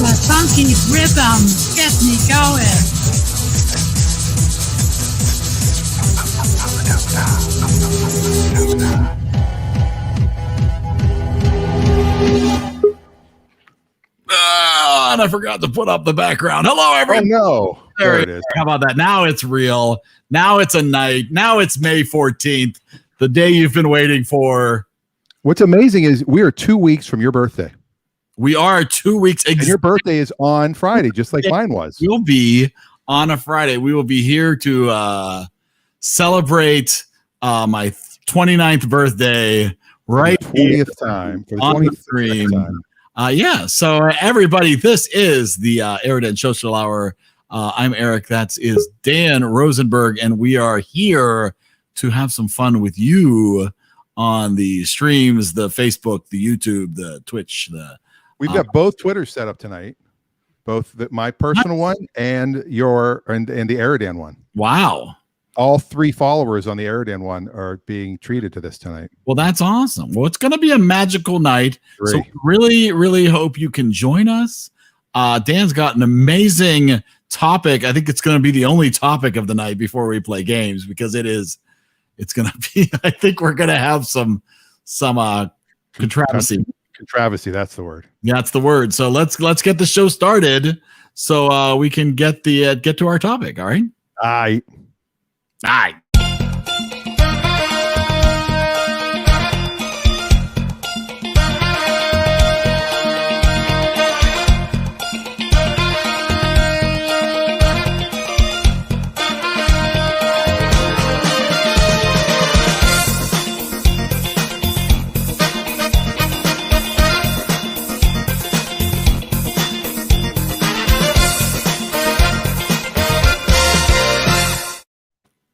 a funky rhythm. Get me going. And I forgot to put up the background. Hello, everyone. Oh, no. There it is. How about that? Now it's real. Now it's a night. Now it's May 14th, the day you've been waiting for. What's amazing is we are 2 weeks from your birthday. We are 2 weweeks. And your birthday is on Friday, just like mine was. We'll be on a Friday. We will be here to celebrate my 29th birthday right for the 20th time. For the on 20th the stream. time. Yeah, so everybody, this is the EriDan Social Hour. I'm Eric. That is Dan Rosenberg, and we are here to have some fun with you on the streams, the Facebook, the YouTube, the Twitch. We've got both Twitters set up tonight, both my personal one and the EriDan one. Wow. All 3 followers on the EriDan one are being treated to this tonight. Well, that's awesome. Well, it's going to be a magical night. So really, really hope you can join us. Dan's got an amazing topic. I think it's going to be the only topic of the night before we play games, because it's going to be, I think we're going to have some controversy. Controversy, that's the word. Yeah, that's the word. So let's get the show started so we can get to our topic. All right. Aye.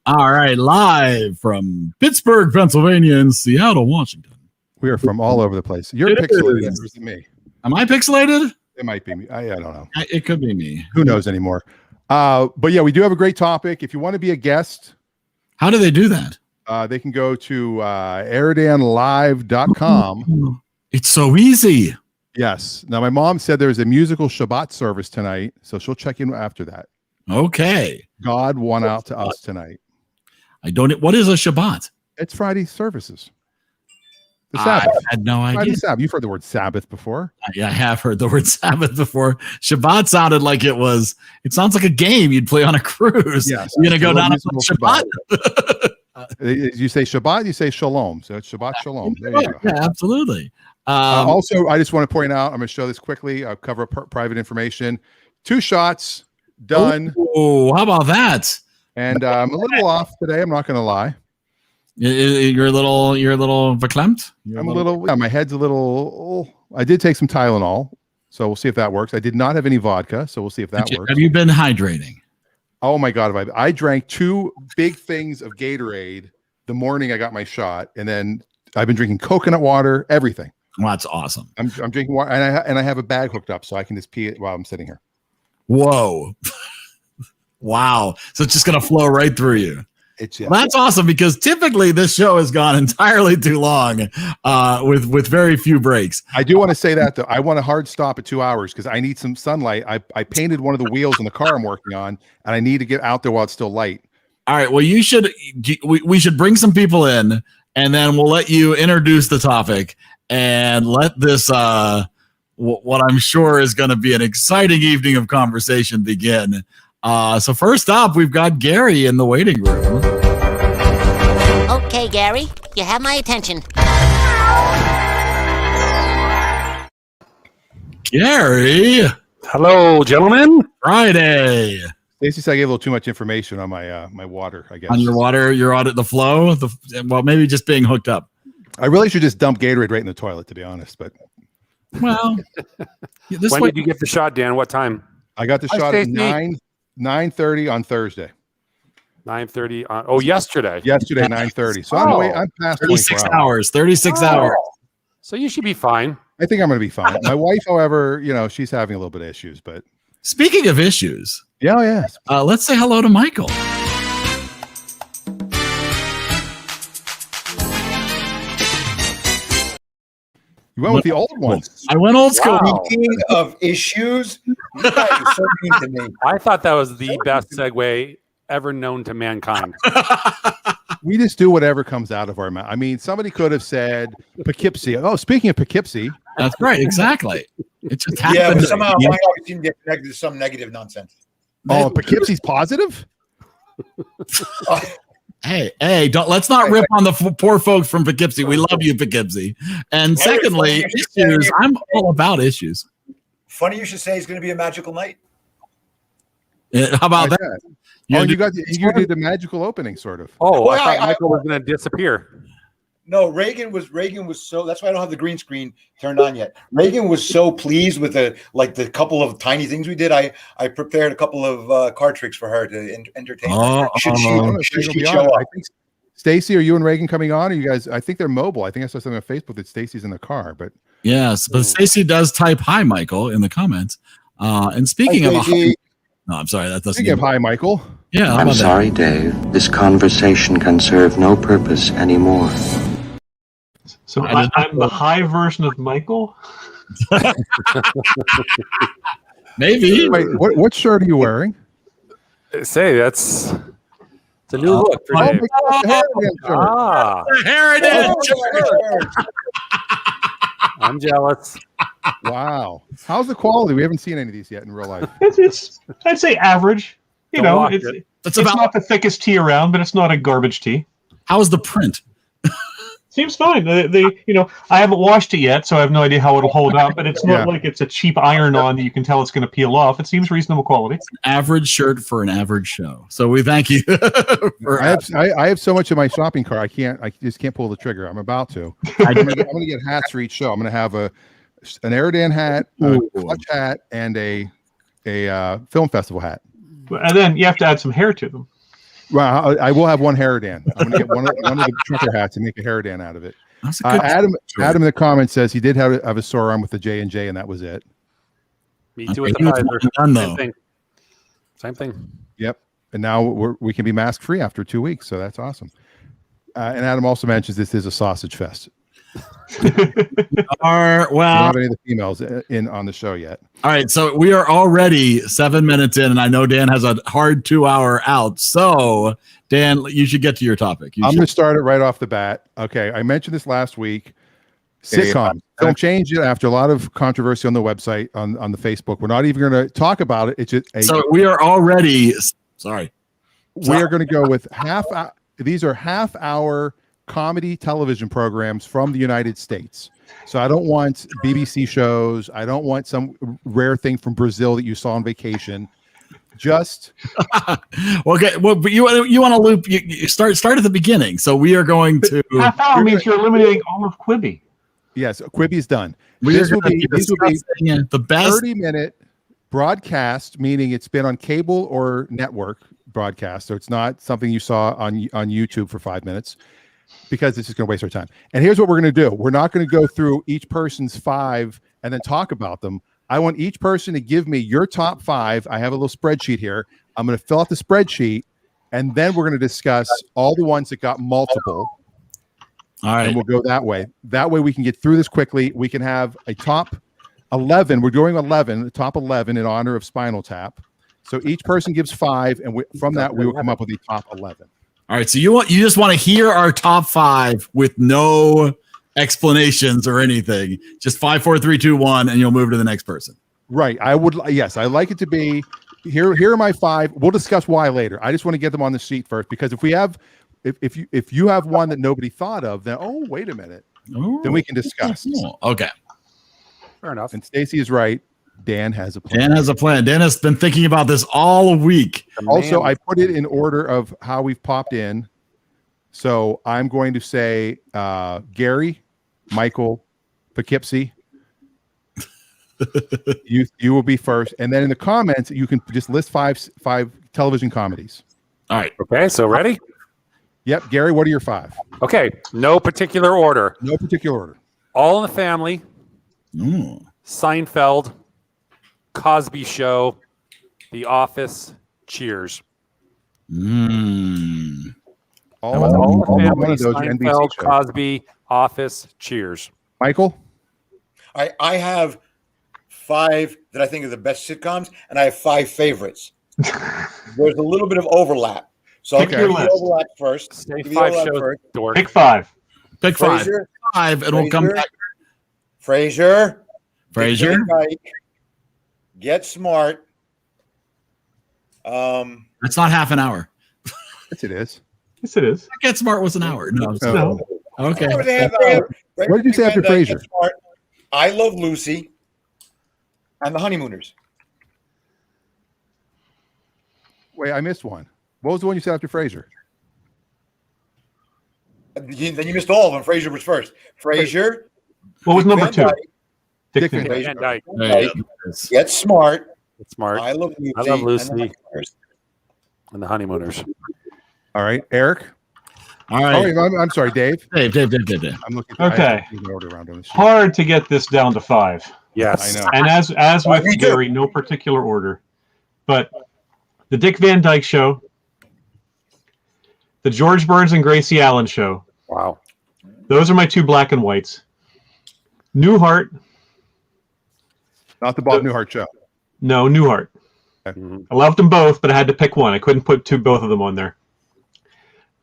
All right, live from Pittsburgh, Pennsylvania, and Seattle, Washington. We are from all over the place. You're pixelated, or is it me? Am I pixelated? It might be me. I don't know. It could be me. Who knows anymore? But yeah, we do have a great topic. If you want to be a guest, how do they do that? They can go to EriDanLive.com. It's so easy. Yes. Now, my mom said there's a musical Shabbat service tonight, so she'll check in after that. Okay. God won out to us tonight. What is a Shabbat? It's Friday services. The Sabbath. I had no idea. Friday Sabbath. You've heard the word Sabbath before. Yeah, I have heard the word Sabbath before. Shabbat sounded like it sounds like a game you'd play on a cruise. Yes. You're going to go down to Shabbat. You say Shabbat, you say Shalom. So it's Shabbat Shalom. There you go. Yeah, absolutely. Also, I just want to point out, I'm going to show this quickly. I'll cover private information. 2 shots done. Oh, how about that? And I'm a little off today. I'm not going to lie. You're a little verklempt? My head's a little. I did take some Tylenol, so we'll see if that works. I did not have any vodka, so we'll see if that works. Have you been hydrating? Oh my God. I drank 2 big things of Gatorade the morning I got my shot. And then I've been drinking coconut water, everything. Well, that's awesome. I'm drinking water, and I have a bag hooked up so I can just pee it while I'm sitting here. Whoa. Wow. So it's just going to flow right through you. Well, that's awesome, because typically this show has gone entirely too long with very few breaks. I do want to say that, though. I want a hard stop at 2 hours because I need some sunlight. I painted one of the wheels in the car I'm working on, and I need to get out there while it's still light. All right. Well, we should bring some people in, and then we'll let you introduce the topic and let this what I'm sure is going to be an exciting evening of conversation begin. So first up, we've got Gary in the waiting room. Okay, Gary, you have my attention. Gary. Hello, gentlemen. Friday. Stacey said I gave a little too much information on my water, I guess. On your water, you're on the flow? Well, maybe just being hooked up. I really should just dump Gatorade right in the toilet, to be honest. But well, when did you get the shot, Dan? What time? I got the shot at 9:30 on Thursday. 9:30 on. Oh, yesterday. Yesterday, 9:30. So I'm past 36 hours. 36 hours. So you should be fine. I think I'm going to be fine. My wife, however, she's having a little bit of issues. But speaking of issues, yeah. Let's say hello to Michael. You went with the old ones. I went old school. Wow. Speaking of issues, you guys are so mean to me. I thought that was the best segue ever known to mankind. We just do whatever comes out of our mouth. I mean, somebody could have said Poughkeepsie. Oh, speaking of Poughkeepsie, That's right. Exactly. It just Yeah, happened. but somehow I always seem to get connected to some negative nonsense. oh, Poughkeepsie's positive. Hey, let's not rip on the poor folks from Poughkeepsie. We love you, Poughkeepsie. And secondly, issues. I'm all about issues. Funny you should say it's going to be a magical night. How about Like that? that. You did the magical opening, sort of. Oh, Well, I thought I- Michael was going to disappear. No, Reagan was so. That's why I don't have the green screen turned on yet. Reagan was so pleased with the couple of tiny things we did. I prepared a couple of card tricks for her to entertain. Her. Should she show up? I think Stacy, are you and Reagan coming on? Or you guys? I think they're mobile. I think I saw something on Facebook that Stacy's in the car. But Yes, but Stacey does type hi, Michael, in the comments. And speaking of, no, I'm sorry, that doesn't. speaking of hi, Michael. Yeah, how I'm about that? sorry, Dave. This conversation can serve no purpose anymore. So I'm the high version of Michael. Maybe. Wait, what shirt are you wearing? Say it's a new look for Oh, Dave. my God, the Harrigan shirt. Here it is. I'm jealous. Wow. How's the quality? We haven't seen any of these yet in real life. It's I'd say average. You Don't know, walk it's it. It's it's about. not the thickest tea around, but it's not a garbage tea. How's the print? Seems fine. I haven't washed it yet, so I have no idea how it'll hold up. But it's not like it's a cheap iron-on that you can tell it's going to peel off. It seems reasonable quality. Average shirt for an average show. So we thank you. For I have so much in my shopping cart. I just can't pull the trigger. I'm about to. I'm gonna get hats for each show. I'm gonna have an EriDan hat, a clutch hat, and a film festival hat. And then you have to add some hair to them. Well, I will have one EriDan. I'm gonna get one of the trucker hats and make a EriDan out of it. That's a good Adam in the comments says he did have a sore arm with the J&J, and that was it. Me too Okay, with the he was Pfizer. done, though. Same thing. Same thing. Yep. And now we can be mask free after 2 weeks, so that's awesome. And Adam also mentions this is a sausage fest. We don't have any of the females in on the show yet. All right, so we are already 7 minutes in, and I know Dan has a hard 2 hour out. So, Dan, you should get to your topic. I'm going to start it right off the bat. Okay, I mentioned this last week. Sitcom. Don't change it after a lot of controversy on the website, on the Facebook. We're not even going to talk about it. It's just so we are already sorry. We are going to go with these are half-hour comedy television programs from the United States. So I don't want BBC shows. I don't want some rare thing from Brazil that you saw on vacation. Just okay. Well, but you want to loop. You start at the beginning. So we are going to half hour means you're eliminating all of Quibi. Yes, Quibi's done. These will be the best 30-minute broadcast, meaning it's been on cable or network broadcast. So it's not something you saw on YouTube for 5 minutes, because it's just going to waste our time. And here's what we're going to do. We're not going to go through each person's 5 and then talk about them. I want each person to give me your top 5. I have a little spreadsheet here. I'm going to fill out the spreadsheet, and then we're going to discuss all the ones that got multiple. All right. And we'll go that way. That way we can get through this quickly. We can have a top 11. We're doing 11, the top 11 in honor of Spinal Tap. So each person gives 5, and from that we will come up with a top 11. All right. So you just want to hear our top 5 with no explanations or anything. Just 5, 4, 3, 2, 1, and you'll move to the next person. Right. I would. Yes, I like it to be here. Here are my 5. We'll discuss why later. I just want to get them on the sheet first, because if we have, if you have one that nobody thought of, then wait a minute, then we can discuss. Okay. Fair enough. And Stacy is right. Dan has a plan. Dan has a plan. Dan has been thinking about this all week. Also, I put it in order of how we've popped in. So I'm going to say Gary, Michael, Poughkeepsie. You will be first, and then in the comments you can just list five television comedies. All right. Okay, so ready? Yep, Gary. What are your 5? Okay, no particular order. No particular order. All in the Family, Seinfeld, Cosby Show, The Office, Cheers. All All in the one Family, of those Seinfeld, NBC shows. Cosby, Office, Cheers. Michael. I have 5 that I think are the best sitcoms, and I have 5 favorites. There's a little bit of overlap. So I'll Pick your give you the list. overlap first. Say Give me 5 the overlap shows, first. dork. Pick 5. Pick 5. Frasier, 5, and we'll come back. Frasier. Frasier. Dick Van Dyke, Get Smart. It's not half an hour. Yes, it is. Yes, it is. Get Smart was an hour. No. No. Okay. What did you say after Frasier? I Love Lucy and The Honeymooners. Wait, I missed one. What was the one you said after Frasier? Then you missed all of them. Frasier was first. Frasier. What was Dick number Van 2? Dyke, Dick Van Van Dyke. Van Dyke. Right. Get Smart. It's smart. I Love Lucy. I Love and Lucy. The Honeymooners. And the Honeymooners. All right, Eric. All Oh, right. wait, I'm sorry, Dave. Dave. I'm looking. Okay. I have to do an order around on this sheet. Hard to get this down to 5. Yes. I know. And as with Me too. Gary, no particular order. But the Dick Van Dyke Show, the George Burns and Gracie Allen Show, Wow. those are my 2 black and whites. Newhart, Not the Bob Newhart show. no, Newhart. Mhm. I loved them both, but I had to pick one. I couldn't put both of them on there.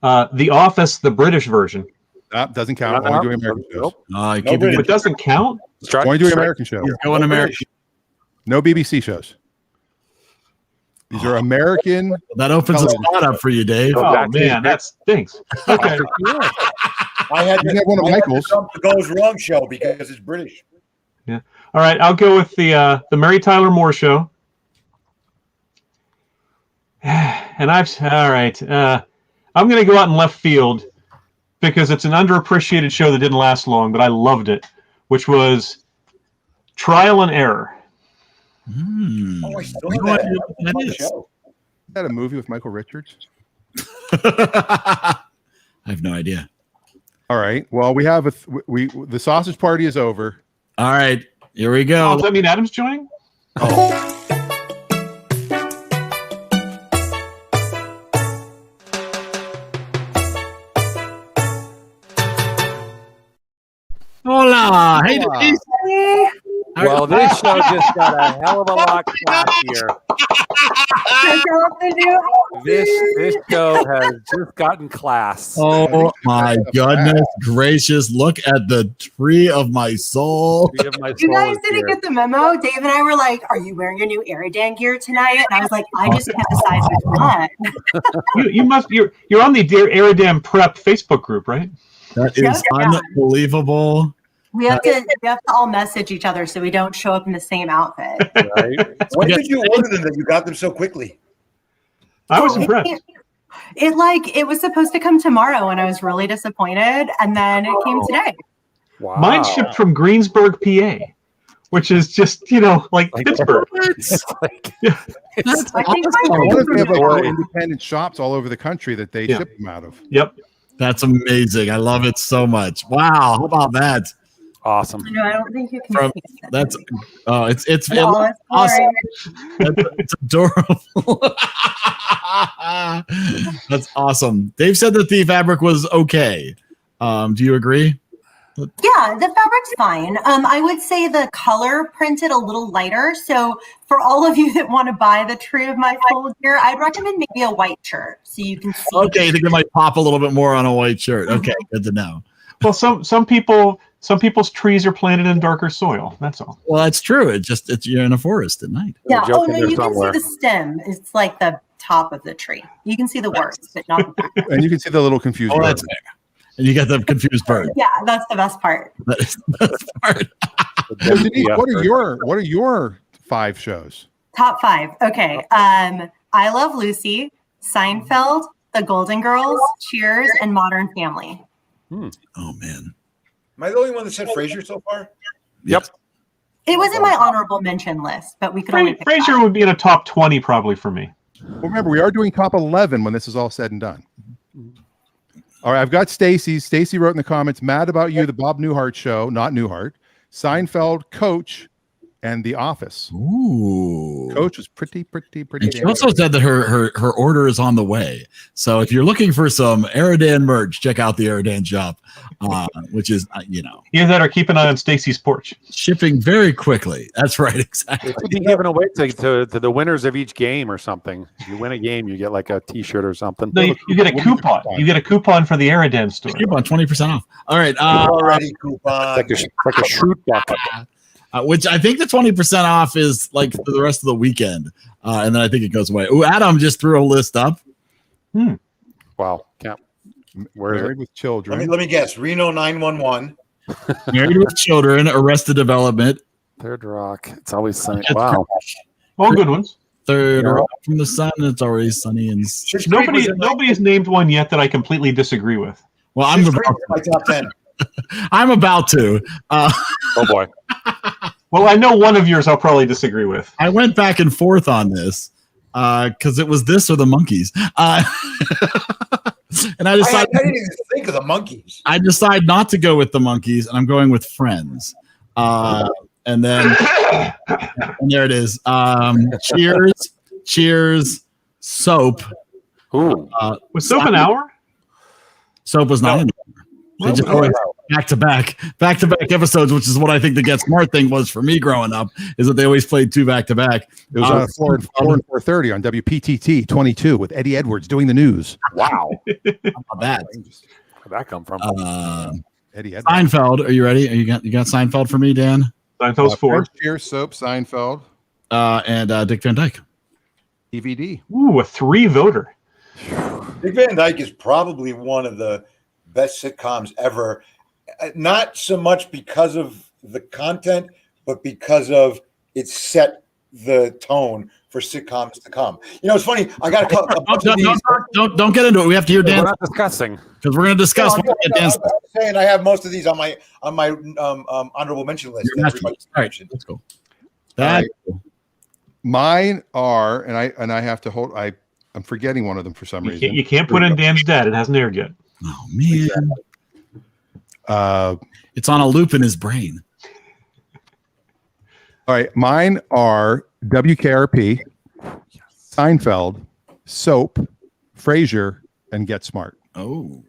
The Office, the British version. That doesn't count. Only doing American shows. Nope. I No, keep but It doesn't count? Only doing American shows. going American. No BBC shows. These are American. That opens a Television. spot up for you, Dave. Oh, Oh, back to man, that stinks. Okay. I had You can have one of Michael's. The Goes Wrong show because it's British. All right, I'll go with the Mary Tyler Moore Show. And I'm going to go out in left field because it's an underappreciated show that didn't last long, but I loved it, which was Trial and Error. Oh, I still No have idea that. what that Fun is. show. Is that a movie with Michael Richards? I have no idea. All right. Well, we have the sausage party is over. All right, here we Oh, go. does that mean Adam's joining? Hola. Hey, Hola. Denise. Well, this show just got a hell of a lot classier. This show has just gotten class. Oh my goodness gracious! Look at the tree of my soul. Three of my You soul guys is didn't here. get the memo. Dave and I were like, "Are you wearing your new EriDan gear tonight?" And I was like, "I just can't decide which one." You're on the Dear EriDan Prep Facebook group, right? That is Yeah. unbelievable. We have to all message each other so we don't show up in the same outfit. Right? When did you order them that you got them so quickly? I was It impressed. came- It was supposed to come tomorrow, and I was really disappointed. And then it came today. Wow. Mine shipped from Greensburg, PA, which is just like Pittsburgh. It's like, That's I think I awesome. wonder if they have like Boy. little independent shops all over the country that they Yeah. ship them out of. Yep. That's amazing. I love it so much. Wow. How about that? awesome. No, I don't think you can From- see it. That's it's No, it's awesome. boring. It's adorable. That's awesome. Dave said that the fabric was okay. Do you agree? Yeah, the fabric's fine. I would say the color printed a little lighter. So for all of you that want to buy the Tree of My Soul gear, I'd recommend maybe a white shirt so you can see. Okay, I think it might pop a little bit more on a white shirt. Okay, good to know. Well, some people's trees are planted in darker soil. That's all. Well, that's true. It's you're in a forest at night. Yeah. Joke Oh in no, there you can somewhere. see the stem. It's like the top of the tree. You can see the words, but not the back. And you can see the little confused. Oh, bird. that's fair. And you got the confused bird. Yeah, that's the best part. That is the best part. So, Denise, what are your 5 shows? Top 5. Okay. I Love Lucy, Seinfeld, The Golden Girls, Cheers, and Modern Family. Oh man. Am I the only one that said Frasier so far? Yep. It was in my honorable mention list, but we could only pick Frasier 5. would be in a top 20 probably for me. Well, remember, we are doing top 11 when this is all said and done. All right, I've got Stacy. Stacy wrote in the comments, mad about you, the Bob Newhart show, not Newhart. Seinfeld, Coach, and The Office. Ooh. Coach was pretty. And she also said that her order is on the way. So if you're looking for some EriDan merch, check out the EriDan shop, which is, Either that or keep an eye on Stacy's porch. shipping very quickly. That's right, exactly. It could be given away to the winners of each game or something. If you win a game, you get like a T-shirt or something. No, you get a coupon. You get a coupon for the EriDan store. Coupon 20% off. All right. Already coupon. It's like a shoot bucket. Which I think the 20% off is like for the rest of the weekend. And then I think it goes away. Oh, Adam just threw a list up. Wow. Yeah. Where is Married it? with Children. Let me guess. Reno 911. Married with Children, Arrested Development. Third Rock. It's always sunny. Wow. All good ones. Third Yeah. Rock from the Sun. It's always sunny and Schitt's Creek was in Nobody has named one yet that I completely disagree with. well, I'm Schitt's Creek about, was in my top 10. I'm about to. Oh boy. Well, I know one of yours I'll probably disagree with. I went back and forth on this because it was this or the Monkeys. And I I decided didn't even think of the Monkeys. I decide not to go with the Monkeys, and I'm going with Friends. And then and there it is. Cheers, Soap. Ooh. Was Soap an hour? Soap was not in there. They just always back to back episodes, which is what I think the Get Smart thing was for me growing up, is that they always played two back to back. It was on 4 and 4:30 on WPTT 22 with Eddie Edwards doing the news. Wow. How about that? Where'd that come from? Eddie Edwards. Seinfeld. Are you ready? You got Seinfeld for me, Dan? Seinfeld's 4. Cheers, Soap, Seinfeld, And Dick Van Dyke. DVD. Ooh, a 3 voter. Dick Van Dyke is probably one of the best sitcoms ever. Not so much because of the content, but because of it set the tone for sitcoms to come. It's funny. I got a bunch of these. Don't get into it. We have to hear We're Dan not discussing. because we're going to discuss. when we get Dan's- I'm saying I have most of these on my honorable mention list. Your that masterpiece. everybody All right, mentioned. let's go. All That right. Mine are, and I have to hold. I'm forgetting one of them for some reason. You can't put in Dan's Dad. It hasn't aired yet. oh man, it's on a loop in his brain. All right, mine are WKRP, Seinfeld, Soap, Frasier, and Get Smart. Oh,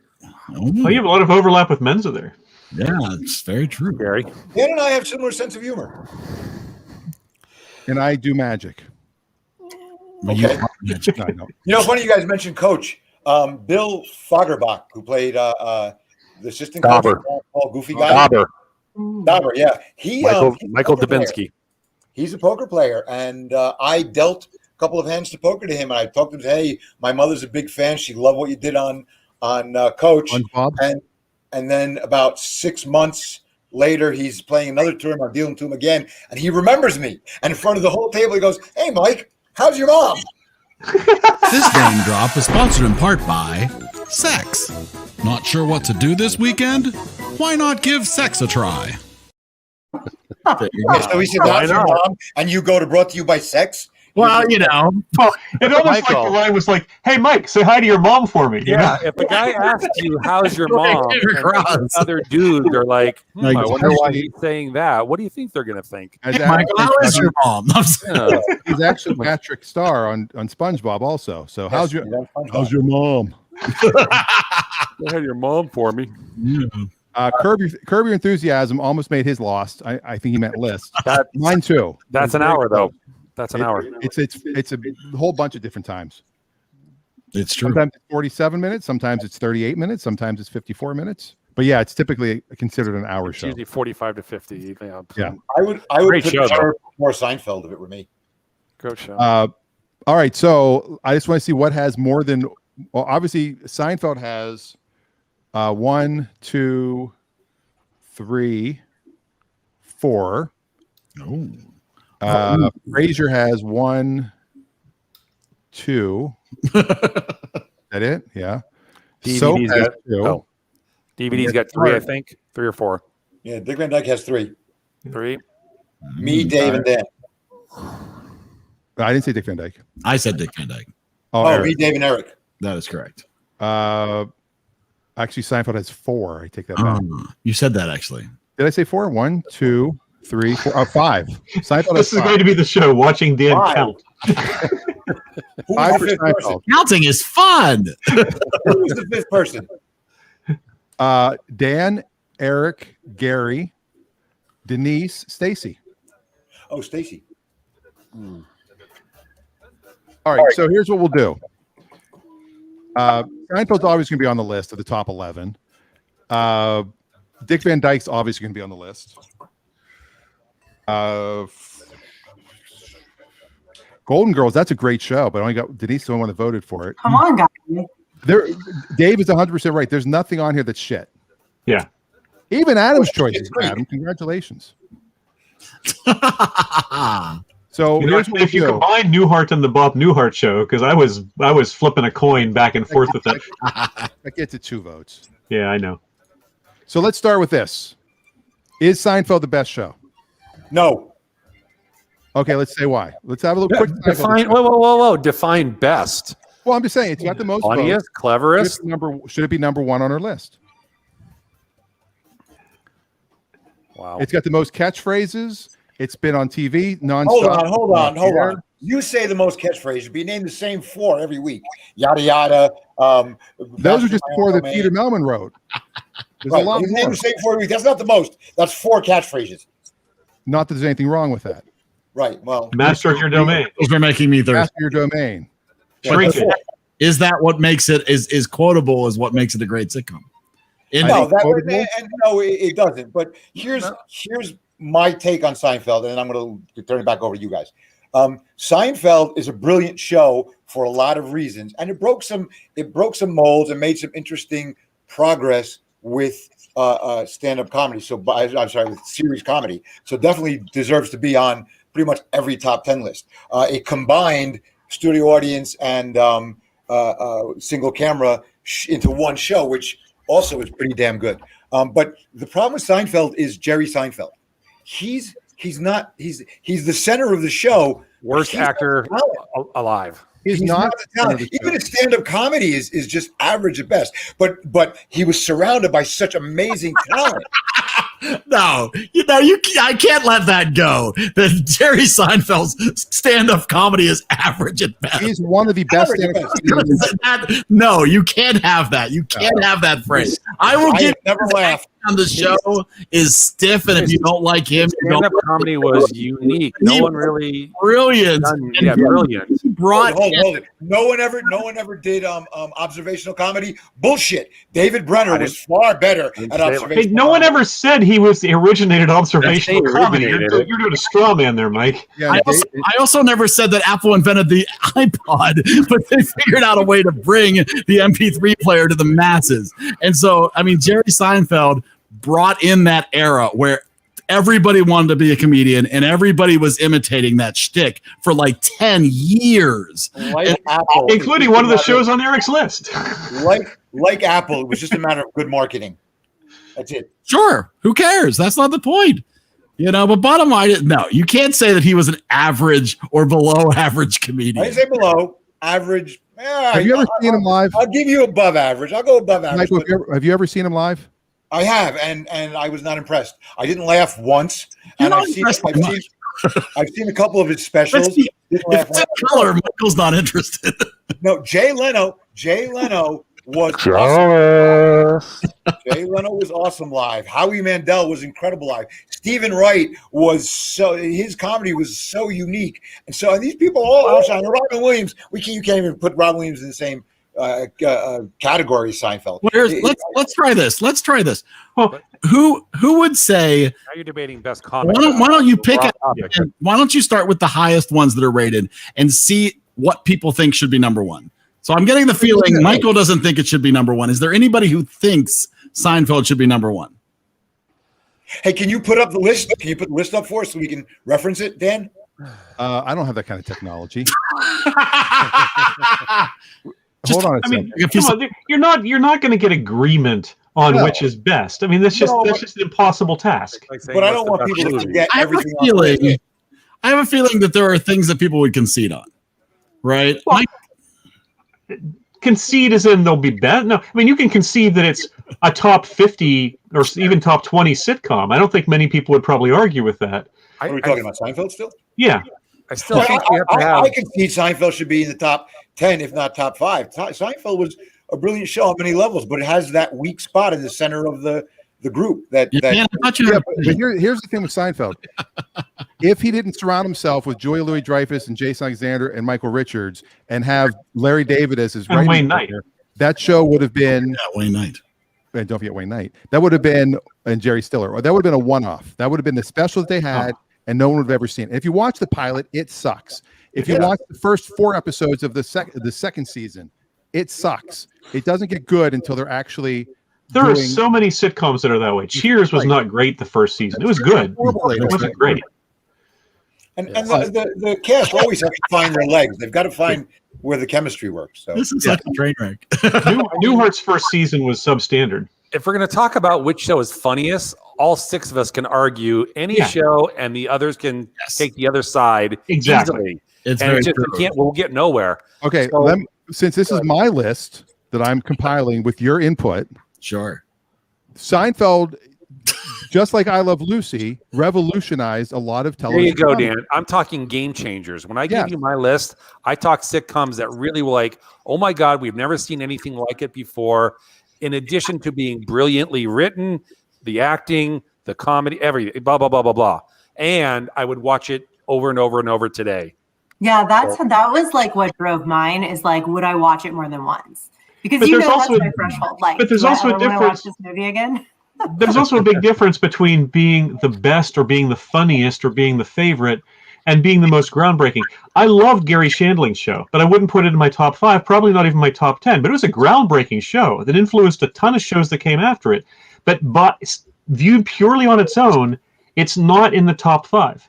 Oh, you have a lot of overlap with Mensa there. yeah, it's very true. Gary. Dan and I have similar sense of humor. And I do magic. Okay. I know. Funny you guys mentioned Coach. Bill Fagerbach, who played the assistant coach, Dauber. Paul Goofy guy. Dauber, yeah. Michael Dubinsky. He's a poker player, and I dealt a couple of hands to poker to him, and I talked to him. Hey, my mother's a big fan. She loved what you did on Coach. SpongeBob? And then about 6 months later, he's playing another tour. I'm dealing to him again, and he remembers me. And in front of the whole table, he goes, "Hey, Mike, how's your mom?" This name drop is sponsored in part by Sex. Not sure what to do this weekend? Why not give sex a try? So he said, "How's your mom?" And you go to brought to you by Sex. Well, It almost like the line was like, "Hey, Mike, say hi to your mom for me." You Yeah, know? if a guy asks you, "How's your mom?" and other dudes are like, Like, "I wonder why he's saying that." What do you think they're going to think? As Michael, how is your mom? Yeah. He's actually Patrick Starr on SpongeBob also. So how's your mom? They had your mom for me. Curb Your Enthusiasm almost made his Lost. I think he meant List. Mine too. That's an hour though. That's an hour. It's a whole bunch of different times. It's true. Sometimes it's 47 minutes. Sometimes it's 38 minutes. Sometimes it's 54 minutes. But yeah, it's typically considered an hour It's show. usually 45 to 50. Yeah. I would Great put show, though. more Seinfeld if it were me. Great show. All right, so I just want to see what has more than. Well, obviously Seinfeld has 1, 2, 3, 4. Oh. Frasier has 1, 2. That it? Yeah. Soap DVD's has got 2. oh. DVD's got 3, I think. 3 or 4. Yeah, Dick Van Dyke has 3. 3. Me, Dave, and Dan. I didn't say Dick Van Dyke. I said Dick Van Dyke. Oh, Eric. me, Dave, and Eric. That is correct. Actually, Seinfeld has 4. I take that back. You said that actually. Did I say 4? 1, 2, 3, 4, 5. Seinfeld This has is going to be the show. Watching Dan 5. count. Who 5 was for the fifth person? Seinfeld. Counting is fun. Who was the fifth person? Dan, Eric, Gary, Denise, Stacy. Oh, Stacy. All right, so here's what we'll do. Seinfeld's always going to be on the list of the top 11. Dick Van Dyke's obviously going to be on the list. Golden Girls, that's a great show, but I only got Denise, the only one that voted for it. Come on, guys. Dave is 100% right. There's nothing on here that's shit. Yeah. Even Adam's choice is Adam. Congratulations. So You know, here's what if you we'll do. combine Newhart and the Bob Newhart show, because I was flipping a coin back and forth with that. That gets it 2 votes. Yeah, I know. So let's start with this. Is Seinfeld the best show? No. Okay, let's say why. Let's have a little quick Define. Whoa! Define best. Well, I'm just saying it's got the most Funniest, votes. cleverest. Should it be number 1 on our list? Wow. It's got the most catchphrases. It's been on TV nonstop. Hold on. You say the most catchphrases. Be named the same 4 every week. Yada yada. Those are just 4 that Peter Melman wrote. There's a lot You more. name the same 4 every week. That's not the most. That's 4 catchphrases. Not that there's anything wrong with that. Right. Well, Master of your domain. Those are making me thirsty. Master your domain. Shrink it. Is that what makes it is quotable? Is what makes it a great sitcom? No, it doesn't. But here's my take on Seinfeld, and then I'm going to turn it back over to you guys. Seinfeld is a brilliant show for a lot of reasons, and it broke some molds and made some interesting progress with stand-up comedy. So I'm sorry, with series comedy. So definitely deserves to be on pretty much every top 10 list. It combined studio audience and single camera into one show, which also is pretty damn good. But the problem with Seinfeld is Jerry Seinfeld. He's the center of the show. Worst actor alive. He's not the talent. Even his stand-up comedy is just average at best. But he was surrounded by such amazing talent. No, I can't let that go. That Jerry Seinfeld's stand-up comedy is average at best. He's one of the best stand-up. No, you can't have that. You can't have that phrase. I will give never laughed on the show is stiff, and if you don't like him, stand-up comedy was unique. No one really brilliant. Brilliant. He brought hold it. No one ever did observational comedy. Bullshit. David Brenner was far better at observational. Hey, no one ever said he was the originated observational comedy. You're doing a straw man there, Mike. Yeah, I also never said that Apple invented the iPod, but they figured out a way to bring the MP3 player to the masses. And so, I mean, Jerry Seinfeld brought in that era where everybody wanted to be a comedian and everybody was imitating that shtick for like 10 years. Including one of the shows on Eric's list. Like Apple, it was just a matter of good marketing. That's it. Sure. Who cares? That's not the point. But bottom line, no, you can't say that he was an average or below average comedian. I didn't say below, average. Have you ever seen him live? I'll give you above average. I'll go above average. Michael, have you ever seen him live? I have, and I was not impressed. I didn't laugh once, and I've seen a couple of his specials. If it's a color, Michael's not interested. No, Jay Leno was awesome. Jay Leno was awesome live. Howie Mandel was incredible live. Stephen Wright his comedy was so unique, and these people all outshine Robin Williams. You can't even put Robin Williams in the same category as Seinfeld. Well, let's try this. Who would say? Now you're debating best comedy. Why don't you pick? Why don't you start with the highest ones that are rated and see what people think should be number 1? So I'm getting the feeling Michael doesn't think it should be number 1. Is there anybody who thinks Seinfeld should be number 1? Hey, can you put up the list? Can you put the list up for us so we can reference it, Dan? I don't have that kind of technology. Hold on a second. You're not going to get agriement on which is best. I mean, that's just an impossible task. But I don't want people to forget everything. I have a feeling that there are things that people would concede on, right? Well, concede as in they'll be bad. No, I mean you can concede that it's a top 50 or even top 20 sitcom. I don't think many people would probably argue with that. Are we talking about Seinfeld still? Yeah. I still think we have to have. I concede Seinfeld should be in the top 10, if not top 5. Seinfeld was a brilliant show on many levels, but it has that weak spot in the center of the group. But here's the thing with Seinfeld. If he didn't surround himself with Julia Louis-Dreyfus and Jason Alexander and Michael Richards and have Larry David as his writing Wayne partner, that show would have been Wayne Knight. And don't forget Wayne Knight. That would have been and Jerry Stiller, or that would have been a one-off. That would have been the special that they had, and no one would have ever seen it. If you watch the pilot, it sucks. If you watch the first 4 episodes of the second season, it sucks. It doesn't get good until they're actually. There are so many sitcoms that are that way. Cheers was not great the first season. It was good. It wasn't great. And the cast always have to find their legs. They've got to find where the chemistry works. So this is like a train wreck. Newhart's first season was substandard. If we're going to talk about which show is funniest, all 6 of us can argue any show, and the others can take the other side easily. We'll get nowhere. Okay, So, since this is my list that I'm compiling with your input, sure. Seinfeld, just like I Love Lucy, revolutionized a lot of television. There you go, comedy. Dan. I'm talking game changers. When I give you my list, I talk sitcoms that really were like, oh my God, we've never seen anything like it before. In addition to being brilliantly written, the acting, the comedy, everything, blah, blah, blah, blah, blah. And I would watch it over and over and over today. Yeah, that was like what drove mine is like, would I watch it more than once? Because But you there's know also- that's my threshold. Like, but there's do I also a ever wanna difference- watch this movie again? There's also a big difference between being the best or being the funniest or being the favorite and being the most groundbreaking. I loved Gary Shandling's show, but I wouldn't put it in my top 5, probably not even my top 10. But it was a groundbreaking show that influenced a ton of shows that came after it. But viewed purely on its own, it's not in the top 5.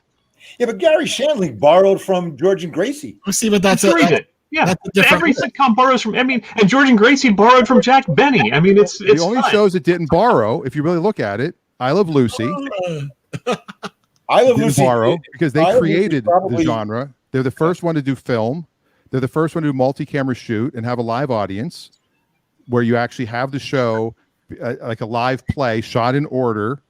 Yeah, but Gary Shandling borrowed from George and Gracie. See, but that's Sure he did. Yeah, every sitcom borrows from. I mean, and George and Gracie borrowed from Jack Benny. I mean, it's The only fine. shows that didn't borrow, if you really look at it, I Love Lucy. I Love didn't Lucy borrow because I they Love Lucy created the probably- genre. They're the first one to do film. They're the first one to do multi-camera shoot and have a live audience where you actually have the show like a live play shot in order.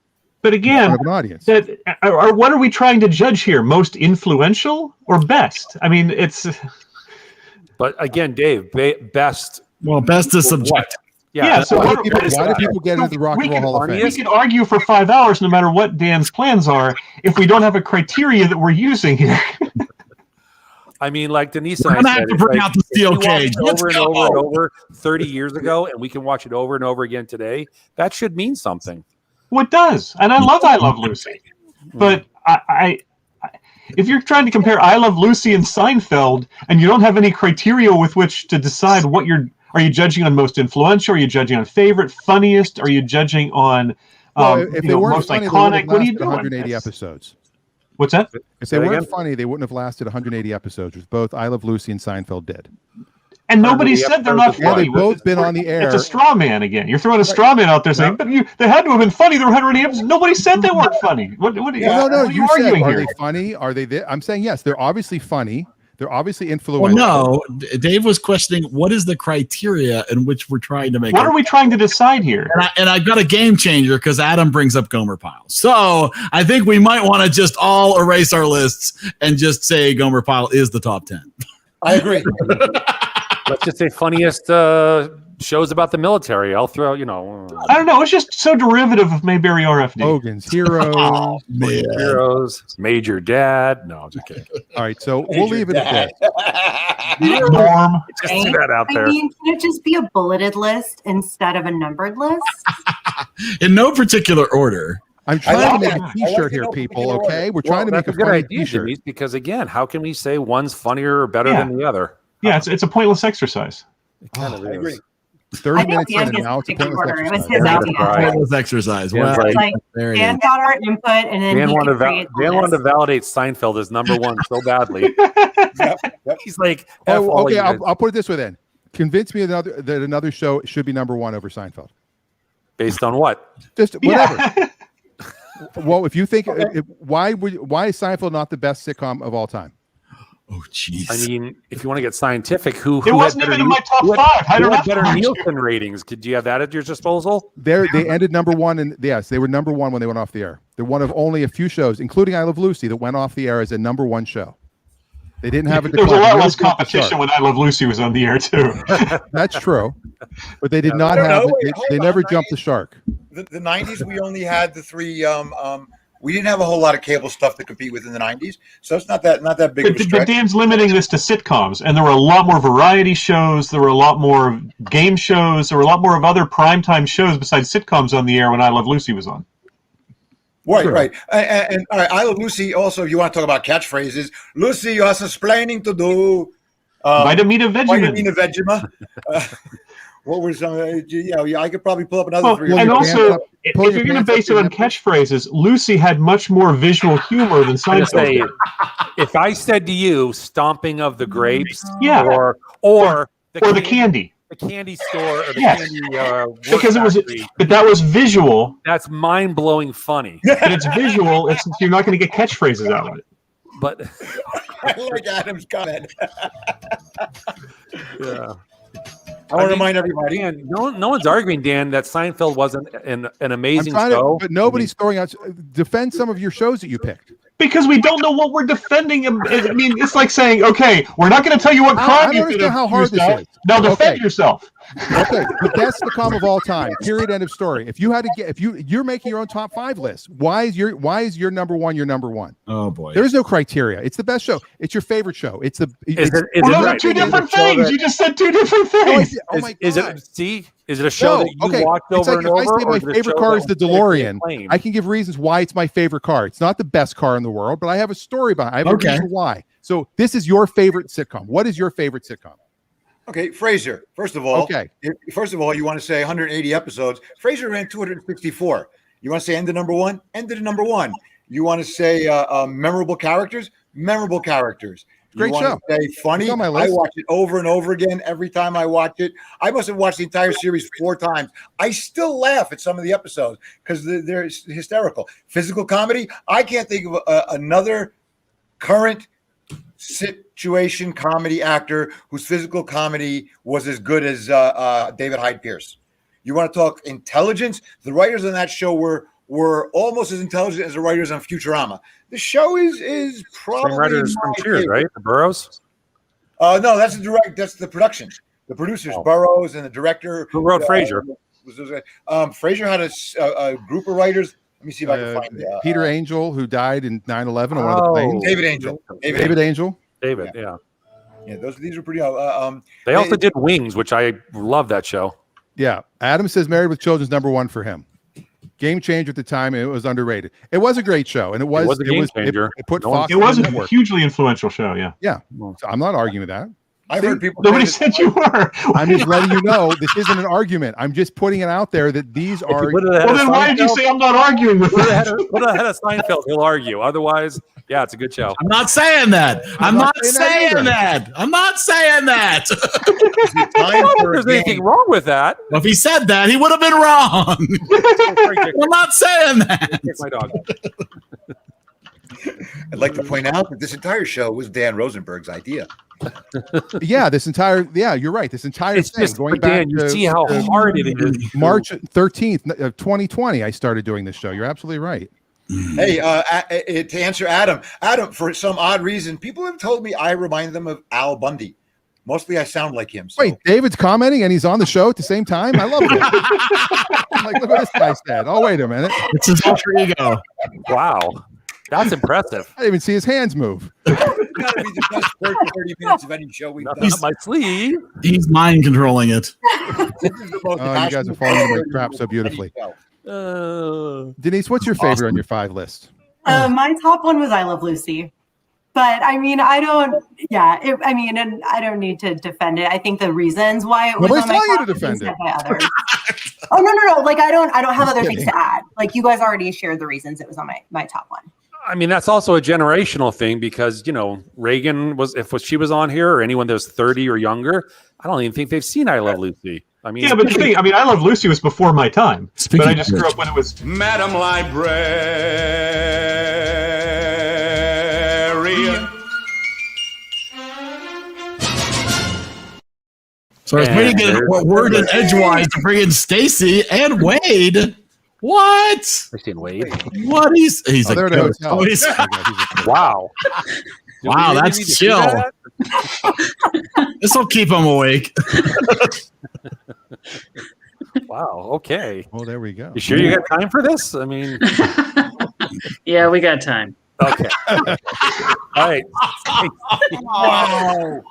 But again, of an audience. What are we trying to judge here? Most influential or best? I mean, it's. But again, Dave, best. Well, best is subjective. Yeah. So why do people get into the Rock and Roll Hall of Fame? We can argue for 5 hours, no matter what Dan's plans are, if we don't have a criteria that we're using here. I mean, like Denise We're and gonna I have said, to bring out the steel if we watched cage. it Let's over and go. over and over 30 years ago, and we can watch it over and over again today. That should mean something. What does? And I love Lucy, but I if you're trying to compare I Love Lucy and Seinfeld, and you don't have any criteria with which to decide what are you judging on most influential? Are you judging on favorite, funniest? Are you judging on If they weren't most funny, iconic? What are you doing? 180 episodes. What's that? If they weren't funny, they wouldn't have lasted 180 episodes, which both I Love Lucy and Seinfeld did. And nobody said they're not Yeah, funny. they've both been on the air. It's a straw man again. You're throwing a straw man out there saying, but they had to have been funny. There were 180 episodes. Nobody said they weren't funny. What are you You said, arguing are here? they funny? Are they? I'm saying yes. They're obviously funny. They're obviously Well, influential. no, Dave was questioning what is the criteria in which we're trying to make. What are we trying to decide here? And I've got a game changer because Adam brings up Gomer Pyle. So I think we might want to just all erase our lists and just say Gomer Pyle is the top 10. I agree. Let's just say funniest shows about the military. I'll throw, I don't know. It's just so derivative of Mayberry RFD. Hogan's Heroes. Heroes, Major Dad. No, I'm just kidding. All right, so we'll leave it at that. Norm. Just threw that out there. I mean, can it just be a bulleted list instead of a numbered list? In no particular order. I'm trying to make that. a T-shirt here, people. Okay, we're trying to make a that's a good funny idea, T-shirt. Denise, because again, how can we say one's funnier or better Yeah. than the other? Yeah, it's a pointless exercise. It kind of I is. agree. 30 I think minutes in, Dan and gets now it's a to pick pointless order. It was exercise. his Yeah, idea. right. Pointless exercise. Yeah, Well, right. Like, there it Dan is. got our input, and then Dan he wanted, could create the Dan wanted to list. validate Seinfeld as number one so badly. He's like, F Oh, all okay, you guys. I'll put it this way then. Convince me that another show should be number one over Seinfeld. Based on what? Just whatever. Yeah. Well, if you think, why is Seinfeld not the best sitcom of all time? Oh, jeez. I mean, if you want to get scientific, who It wasn't even in my top five. I who don't had know. better Nielsen ratings? Did you have that at your disposal? They ended number one, and yes, they were number one when they went off the air. They're one of only a few shows, including I Love Lucy, that went off the air as a number one show. They didn't have a There was a decline. lot They less really jumped the competition shark. when I Love Lucy was on the air too. That's true, but they did not I don't have. know. Wait, They hold never on. jumped the shark. The 90s, we only had the three. We didn't have a whole lot of cable stuff to compete with in the 90s, so it's not that big of a But stretch. Dan's limiting this to sitcoms, and there were a lot more variety shows. There were a lot more game shows. There were a lot more of other primetime shows besides sitcoms on the air when I Love Lucy was on. Right, right. And all right, I Love Lucy. Also, if you want to talk about catchphrases, Lucy, you have explaining to do. Vitamina Vegemite. Vitamina Vegemite. What were some? Yeah, I could probably pull up another three. And also, if you're going to base it on catchphrases, Lucy had much more visual humor than Seinfeld. If I said to you, "Stomping of the grapes," Yeah, or the candy. The candy store or the Yes. candy Because it was, factory, but that was visual. that's mind-blowing funny. But it's visual. You're not going to get catchphrases out of it. But I like Adam's comment. yeah. I want to remind everybody. Dan, no one's arguing, Dan, that Seinfeld wasn't an amazing show. But nobody's throwing out. Defend some of your shows that you picked. Because we don't know what we're defending. I mean, it's like saying, okay, we're not going to tell you what I crime don't you understand how hard this is. Now defend Okay. yourself. Okay, the best sitcom of all time. Period. End of story. If you had to get, if you're making your own top 5 list, why is your number one your number one? Oh boy. There is no criteria. It's the best show. It's your favorite show. It's the. Is it's, it Those are two different things. You just said two different things. Oh my Is God. it? See, is it a show that you watched It's over like and if over? I say or my is it a favorite show car that is the was critically DeLorean, acclaimed? I can give reasons why it's my favorite car. It's not the best car in the world, but I have a story behind it. I have a reason why. So this is your favorite sitcom. What is your favorite sitcom? Okay, Frasier. First of all, Okay. First of all, you want to say 180 episodes. Frasier ran 264. You want to say end of number one? End of number one. You want to say memorable characters? Memorable characters. Great you want show. to say funny? It's on my I list. watch it over and over again every time I watch it. I must have watched the entire series 4 times. I still laugh at some of the episodes because they're hysterical. Physical comedy. I can't think of another current situation comedy actor whose physical comedy was as good as David Hyde Pierce. You want to talk intelligence? The writers on that show were almost as intelligent as the writers on Futurama. The show is probably Same writers from my Cheers, favorite. right? The Burrows. No, that's the production. The producers, Burroughs, and the director Who wrote Frasier? Frasier had a group of writers. Let me see if I can find Peter Angel, who died in 9/11 on one of the planes. David Angel. David Angel. David, yeah. Yeah, these are pretty. They also did Wings, which I love that show. Yeah, Adam says Married with Children's number one for him. Game changer at the time. It was underrated. It was a great show, and it was a game changer. It put No one- Fox. It was on a the network. hugely influential show. Yeah. Yeah, so I'm not arguing with that. I've heard people. Nobody say said you were. I'm just letting you know this isn't an argument. I'm just putting it out there that these are. Well, then why did you say I'm not arguing with Put that? ahead of Seinfeld, he'll argue. Otherwise, yeah, it's a good show. I'm not saying that. I'm not saying saying that that. I'm not saying that. I don't think there's anything wrong with that. Well, if he said that, he would have been wrong. I'm not saying that. Kick my dog. I'd like to point out that this entire show was Dan Rosenberg's idea. Yeah, you're right. This entire It's thing just, going but back Dan, you to, see how hard it is. March 13th of 2020. I started doing this show. You're absolutely right. Hey, to answer Adam, for some odd reason, people have told me I remind them of Al Bundy. Mostly, I sound like him. So. Wait, David's commenting and he's on the show at the same time. I love it. I'm like, look what this guy said. Oh, wait a minute. It's his alter ego. Wow, that's impressive. I didn't even see his hands move. It's got to be the best 30 minutes of any show we've done. Nothing up my sleeve. He's mind controlling it. This is the most Oh, you guys are falling into my trap so beautifully. Denise, what's your favorite on your 5 list? My top one was I Love Lucy. But I mean, I don't need to defend it. I think the reasons why it was Nobody's on my telling you top to was defend said it. by others. Oh no. Like I don't have other things kidding. to add. Like you guys already shared the reasons it was on my top one. I mean, that's also a generational thing because, Reagan if she was on here or anyone that was 30 or younger, I don't even think they've seen I Love Lucy. I mean, Yeah, but the thing, I Love Lucy was before my time. But I just grew up when it was. Madam Librarian. So I was waiting to get what word in edgewise to bring in Stacy and Wade. What? Christian Wade. What? He's they're at a hotel. Wow. Wow, that's chill. This will keep him awake. Wow. Okay. Oh, there we go. You sure you got time for this? I mean, Yeah, we got time. okay. All right. Wow.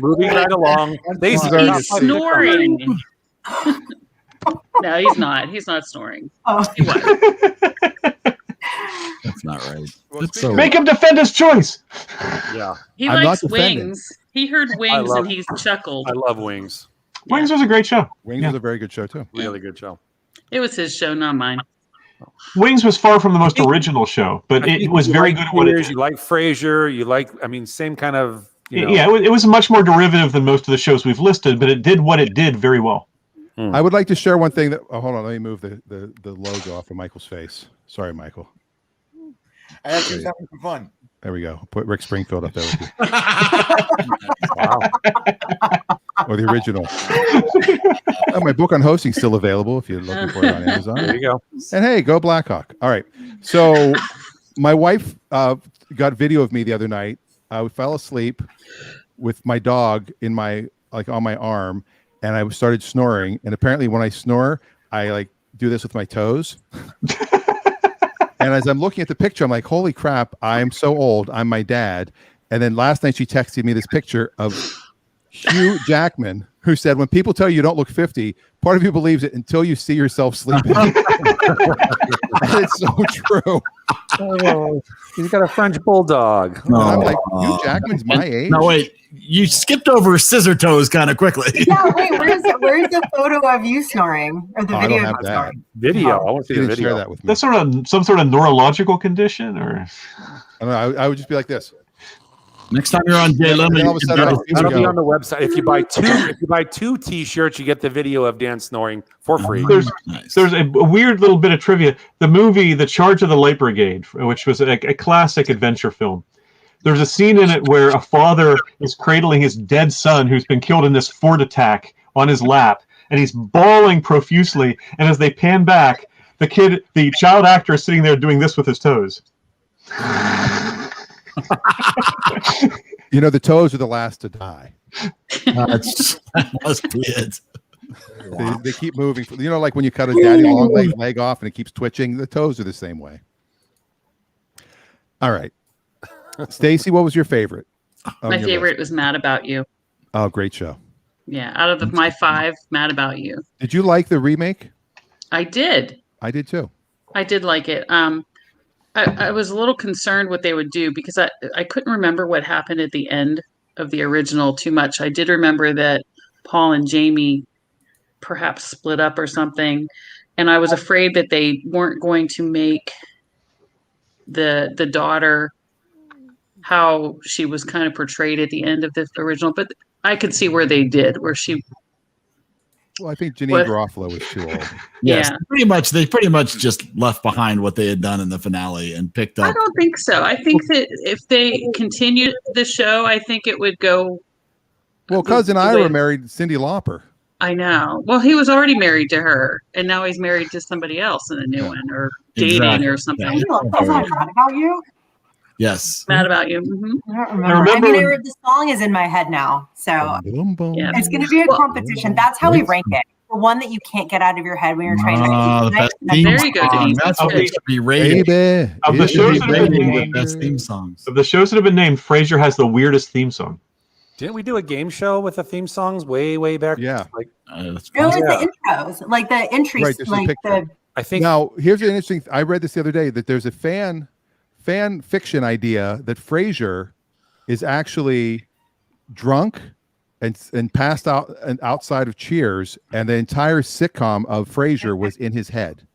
Moving right along. He's snoring. No, he's not. He's not snoring. Oh. He was. That's not right. Make him defend his choice. Yeah. He I'm likes not defending. Wings. He heard Wings and he's chuckled. I love Wings. Wings was a great show. Wings was a very good show too. Really good show. It was his show, not mine. Wings was far from the most original show, but it was very good at what it did. You like Frasier. You like, I mean, same kind of. Yeah, it was much more derivative than most of the shows we've listed, but it did what it did very well. I would like to share one thing that. Oh, hold on, let me move the logo off of Michael's face. Sorry, Michael. I actually was having some fun. There we go. Put Rick Springfield up there with you. Wow. Or the original. My book on hosting is still available if you're looking for it on Amazon. There you go. And hey, go Blackhawk. All right. So my wife got video of me the other night. I fell asleep with my dog in my on my arm, and I started snoring. And apparently when I snore, I do this with my toes. And as I'm looking at the picture, I'm like, holy crap, I'm so old. I'm my dad. And then last night she texted me this picture of Hugh Jackman, who said, when people tell you don't look 50, part of you believes it until you see yourself sleeping. And it's so true. Oh, he's got a French bulldog. And I'm like, Hugh Jackman's my age? No, wait. You skipped over Scissor Toes kind of quickly. Yeah, wait, where's the photo of you snoring? Or the I video don't of have you that. snoring? Video. I want to see the Didn't video. share that with me. That's some sort of neurological condition, or I don't know. I would just be like this. Next time you're on Jay Leno, all of a sudden, That'll be on the website. If you buy two T-shirts, you get the video of Dan snoring for free. There's a weird little bit of trivia. The movie The Charge of the Light Brigade, which was a classic adventure film. There's a scene in it where a father is cradling his dead son who's been killed in this fort attack on his lap, and he's bawling profusely. And as they pan back, the child actor is sitting there doing this with his toes. The toes are the last to die. That must be it. They keep moving. Like when you cut a daddy long leg off and it keeps twitching, the toes are the same way. All right. Stacy, what was your favorite? My favorite was Mad About You. Oh, great show. Yeah, out of my 5, Mad About You. Did you like the remake? I did. I did too. I did like it. I was a little concerned what they would do because I couldn't remember what happened at the end of the original too much. I did remember that Paul and Jamie perhaps split up or something, and I was afraid that they weren't going to make the daughter how she was kind of portrayed at the end of the original, but I could see where they did, where she. Well, I think Janine Garofalo was too old. Yes, Yeah. They pretty much just left behind what they had done in the finale and picked up. I don't think so. I think that if they continued the show, I think it would go. Well, Cousin Ira married Cyndi Lauper. I know. Well, he was already married to her, and now he's married to somebody else in a new one, or dating or something. Is that Mad About You? Yes. Mad About You. Mm-hmm. I don't remember. The song is in my head now, so it's going to be a competition. That's how we rank it. The one that you can't get out of your head when you're trying to. There you go, Denise. That's what it should be rated. Baby, Of the shows that have been the named, best theme songs. of the shows that have been named, Frasier has the weirdest theme song. Didn't we do a game show with the theme songs way back? Yeah. That's It was the intros, like the entries, Right, there's a like picture. I think. Now, here's an interesting. I read this the other day that there's a fan fiction idea that Frasier is actually drunk and passed out and outside of Cheers, and the entire sitcom of Frasier was in his head.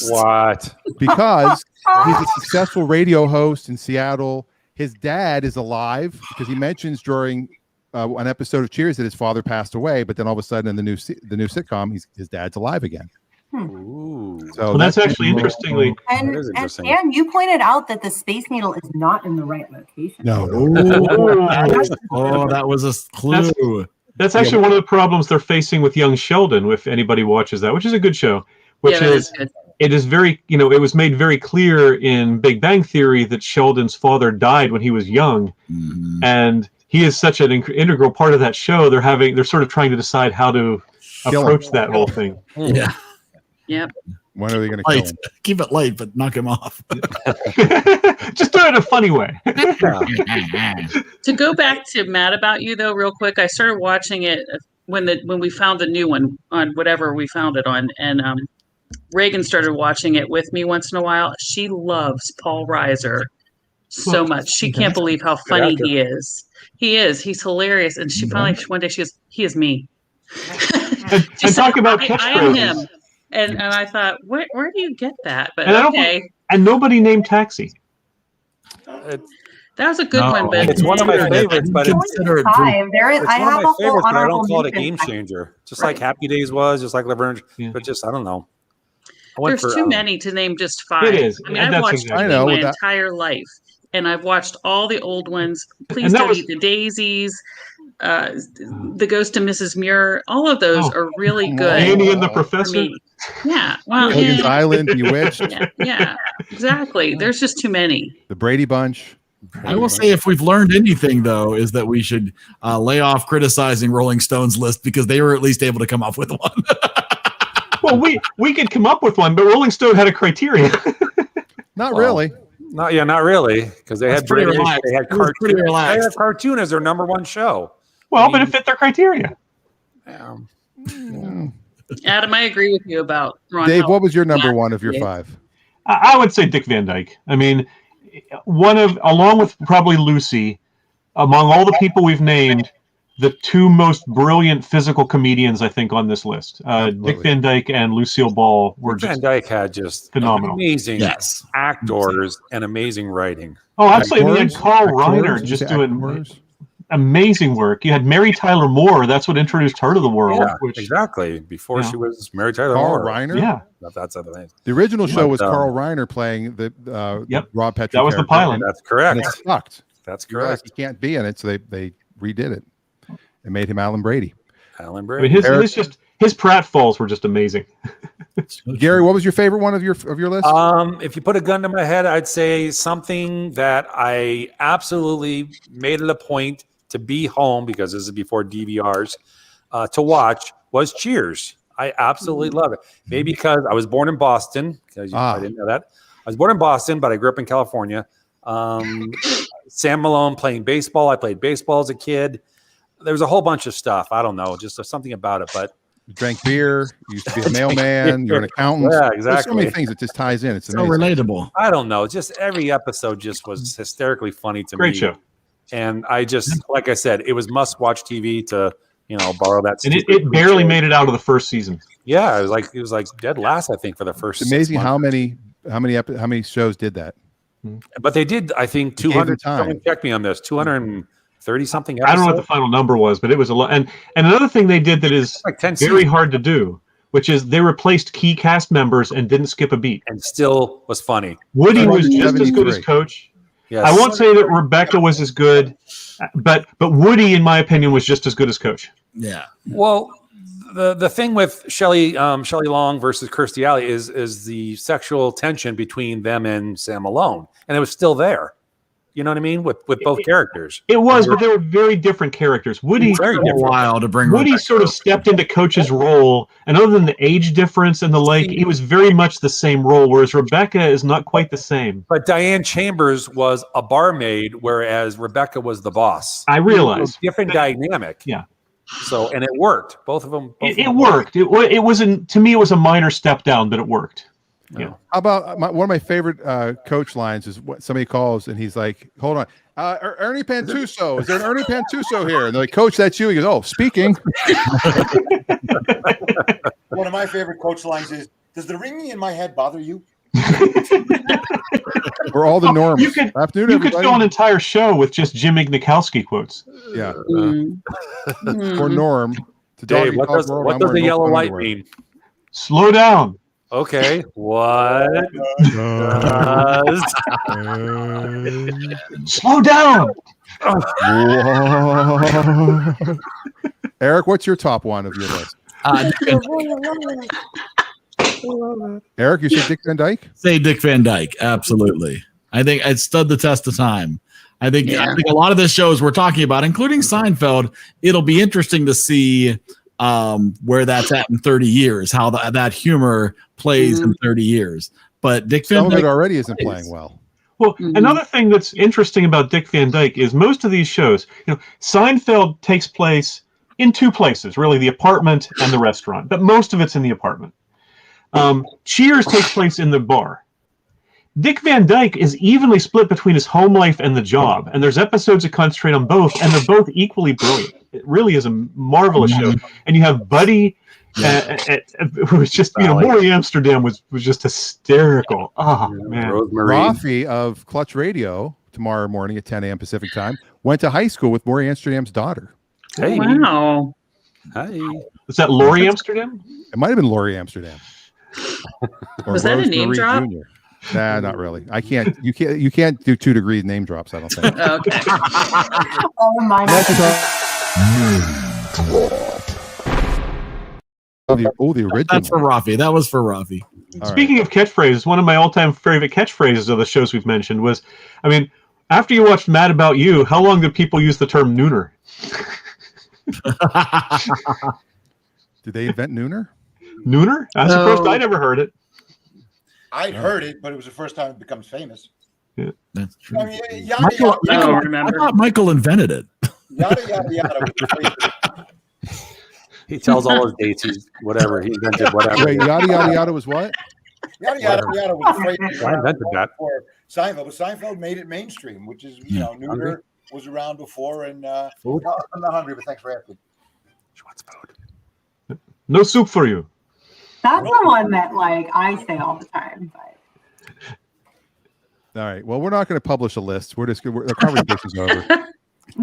What? Because he's a successful radio host in Seattle. His dad is alive because he mentions during an episode of Cheers that his father passed away, but then all of a sudden in the new sitcom, his dad's alive again. Ooh. So Well, that's actually interestingly. And you pointed out that the Space Needle is not in the right location. No. Oh, that was a clue. That's actually one of the problems they're facing with young Sheldon, if anybody watches that, which is a good show, which is it is very, it was made very clear in Big Bang Theory that Sheldon's father died when he was young. Mm-hmm. And he is such an integral part of that show. They're sort of trying to decide how to approach that whole thing. Yeah. Yep. When are they going to kill him? Keep it light, but knock him off. Just do it in a funny way. To go back to Mad About You, though, real quick, I started watching it when we found the new one on whatever we found it on, and Reagan started watching it with me once in a while. She loves Paul Reiser so much. She can't believe how funny he is. He is. He's hilarious. And she finally, one day, she goes, "He is me." And talk about I am him. And I thought, where do you get that? But and and nobody named Taxi. That was a good one, but it's one of my favorites. But it's one of my favorites, but I don't call it a game changer. Just like Happy Days was, just like Laverne, but just I don't know. There's too many to name just 5. It is. I mean, I've watched TV my entire life, and I've watched all the old ones. Please Don't Eat the Daisies. The Ghost of Mrs. Muir, all of those are really good. Annie and the Professor. Yeah, well, Gilligan's Island, Bewitched. Yeah, exactly. There's just too many. The Brady Bunch. I will say, if we've learned anything, though, is that we should lay off criticizing Rolling Stone's list because they were at least able to come up with one. Well, we could come up with one, but Rolling Stone had a criteria. Not really. Not really, because they had British, they had cartoon. They had cartoon as their number one show. Well, but it fit their criteria. Adam, I agree with you about Ron. Dave, what was your number one of your 5? I would say Dick Van Dyke. I mean, along with probably Lucy, among all the people we've named, the 2 most brilliant physical comedians I think on this list, Dick Van Dyke and Lucille Ball, were Dick Van Dyke had just phenomenal, amazing actors and amazing writing. Oh, absolutely! You had Carl Reiner just doing amazing work. You had Mary Tyler Moore. That's what introduced her to the world. Yeah, exactly. Before she was Mary Tyler Moore. Carl Reiner? Yeah. That's amazing. The original show was Carl Reiner playing the Rob Petrie. That was the pilot. That's correct. And it sucked. That's correct. He can't be in it, so they redid it. It made him Alan Brady. Alan Brady. I mean, his pratfalls were just amazing. Gary, what was your favorite one of your list? If you put a gun to my head, I'd say something that I absolutely made it a point to be home, because this is before DVRs, to watch was Cheers. I absolutely love it. Maybe because I was born in Boston. I didn't know that. I was born in Boston, but I grew up in California. Sam Malone playing baseball. I played baseball as a kid. There was a whole bunch of stuff. I don't know, just something about it. But you drank beer. You used to be a mailman. You're an accountant. Yeah, exactly. There's so many things that just ties in. It's so relatable. I don't know. Just every episode just was hysterically funny to me. Great show. And I just, like I said, it was must-watch TV to, borrow that. And it barely made it out of the first season. Yeah, it was like dead last, I think, for the first. It's amazing how many shows did that. But they did, I think, 200. Someone check me on this. 230 something episodes. I don't know what the final number was, but it was a lot. And another thing they did that is like 10 very hard to do, which is they replaced key cast members and didn't skip a beat. And still was funny. Woody was just as good as Coach. Yes. I won't say that Rebecca was as good, but Woody, in my opinion, was just as good as Coach. Yeah. Well, the thing with Shelley Long versus Kirstie Alley is the sexual tension between them and Sam Malone, and it was still there. You know what I mean? With both characters. It was, but they were very different characters. Woody took a while to bring. Woody sort of stepped into Coach's role, and other than the age difference and the like, he was very much the same role, whereas Rebecca is not quite the same. But Diane Chambers was a barmaid, whereas Rebecca was the boss. I realize. Different dynamic. Yeah. So, and it worked. Both of them. It worked. It wasn't, to me, it was a minor step down, but it worked. Yeah. How about one of my favorite Coach lines is what somebody calls and he's like, "Hold on, Ernie Pantuso. Is there an Ernie Pantuso here?" And they're like, "Coach, that's you." He goes, "Oh, speaking." One of my favorite Coach lines is, "Does the ringing in my head bother you?" We're all the norms. You could fill an entire show with just Jim Ignikowski quotes. Yeah. For Norm. Dave, what does the yellow light mean? Slow down. Okay, what does slow down? Eric, what's your top one of your list? Eric, you said Dick Van Dyke? Say Dick Van Dyke. Absolutely. I think it stood the test of time. I think a lot of the shows we're talking about, including Seinfeld, it'll be interesting to see where that's at in 30 years, how that humor plays in 30 years. But Dick Van Dyke some of it already isn't playing well. Well, another thing that's interesting about Dick Van Dyke is most of these shows, Seinfeld takes place in two places, really, the apartment and the restaurant, but most of it's in the apartment. Cheers takes place in the bar. Dick Van Dyke is evenly split between his home life and the job, and there's episodes that concentrate on both, and they're both equally brilliant. It really is a marvelous show. And you have Buddy, who was just, Maury Amsterdam was just hysterical. Oh, man. Rafi of Clutch Radio, tomorrow morning at 10 a.m. Pacific time, went to high school with Maury Amsterdam's daughter. Hey. Wow. Hi. Was that Laurie Amsterdam? It might have been Laurie Amsterdam. Was that a name drop? Jr. Nah, not really. I can't. You can't do 2 degree name drops. I don't think. Okay. Oh my God. The original. That's for Rafi. That was for Rafi. Speaking of catchphrases, one of my all-time favorite catchphrases of the shows we've mentioned was, after you watched Mad About You, how long did people use the term nooner? Did they invent nooner? Nooner? That's the first I'd ever heard it. I'd heard it, but it was the first time it becomes famous. Yeah, that's true. I mean, yada, I thought Michael invented it. Yada, yada, yada. He tells all his dates. Whatever. He invented whatever. Wait, yada, yada, yada was what? Yada, yada, yada was the phrase I invented that. for Seinfeld, but Seinfeld made it mainstream, which is, neuter was around before. And Food? no, I'm not hungry, but thanks for asking. What's food? No soup for you. That's the one that I say all the time. But All right. Well, we're not going to publish a list. The conversation's over.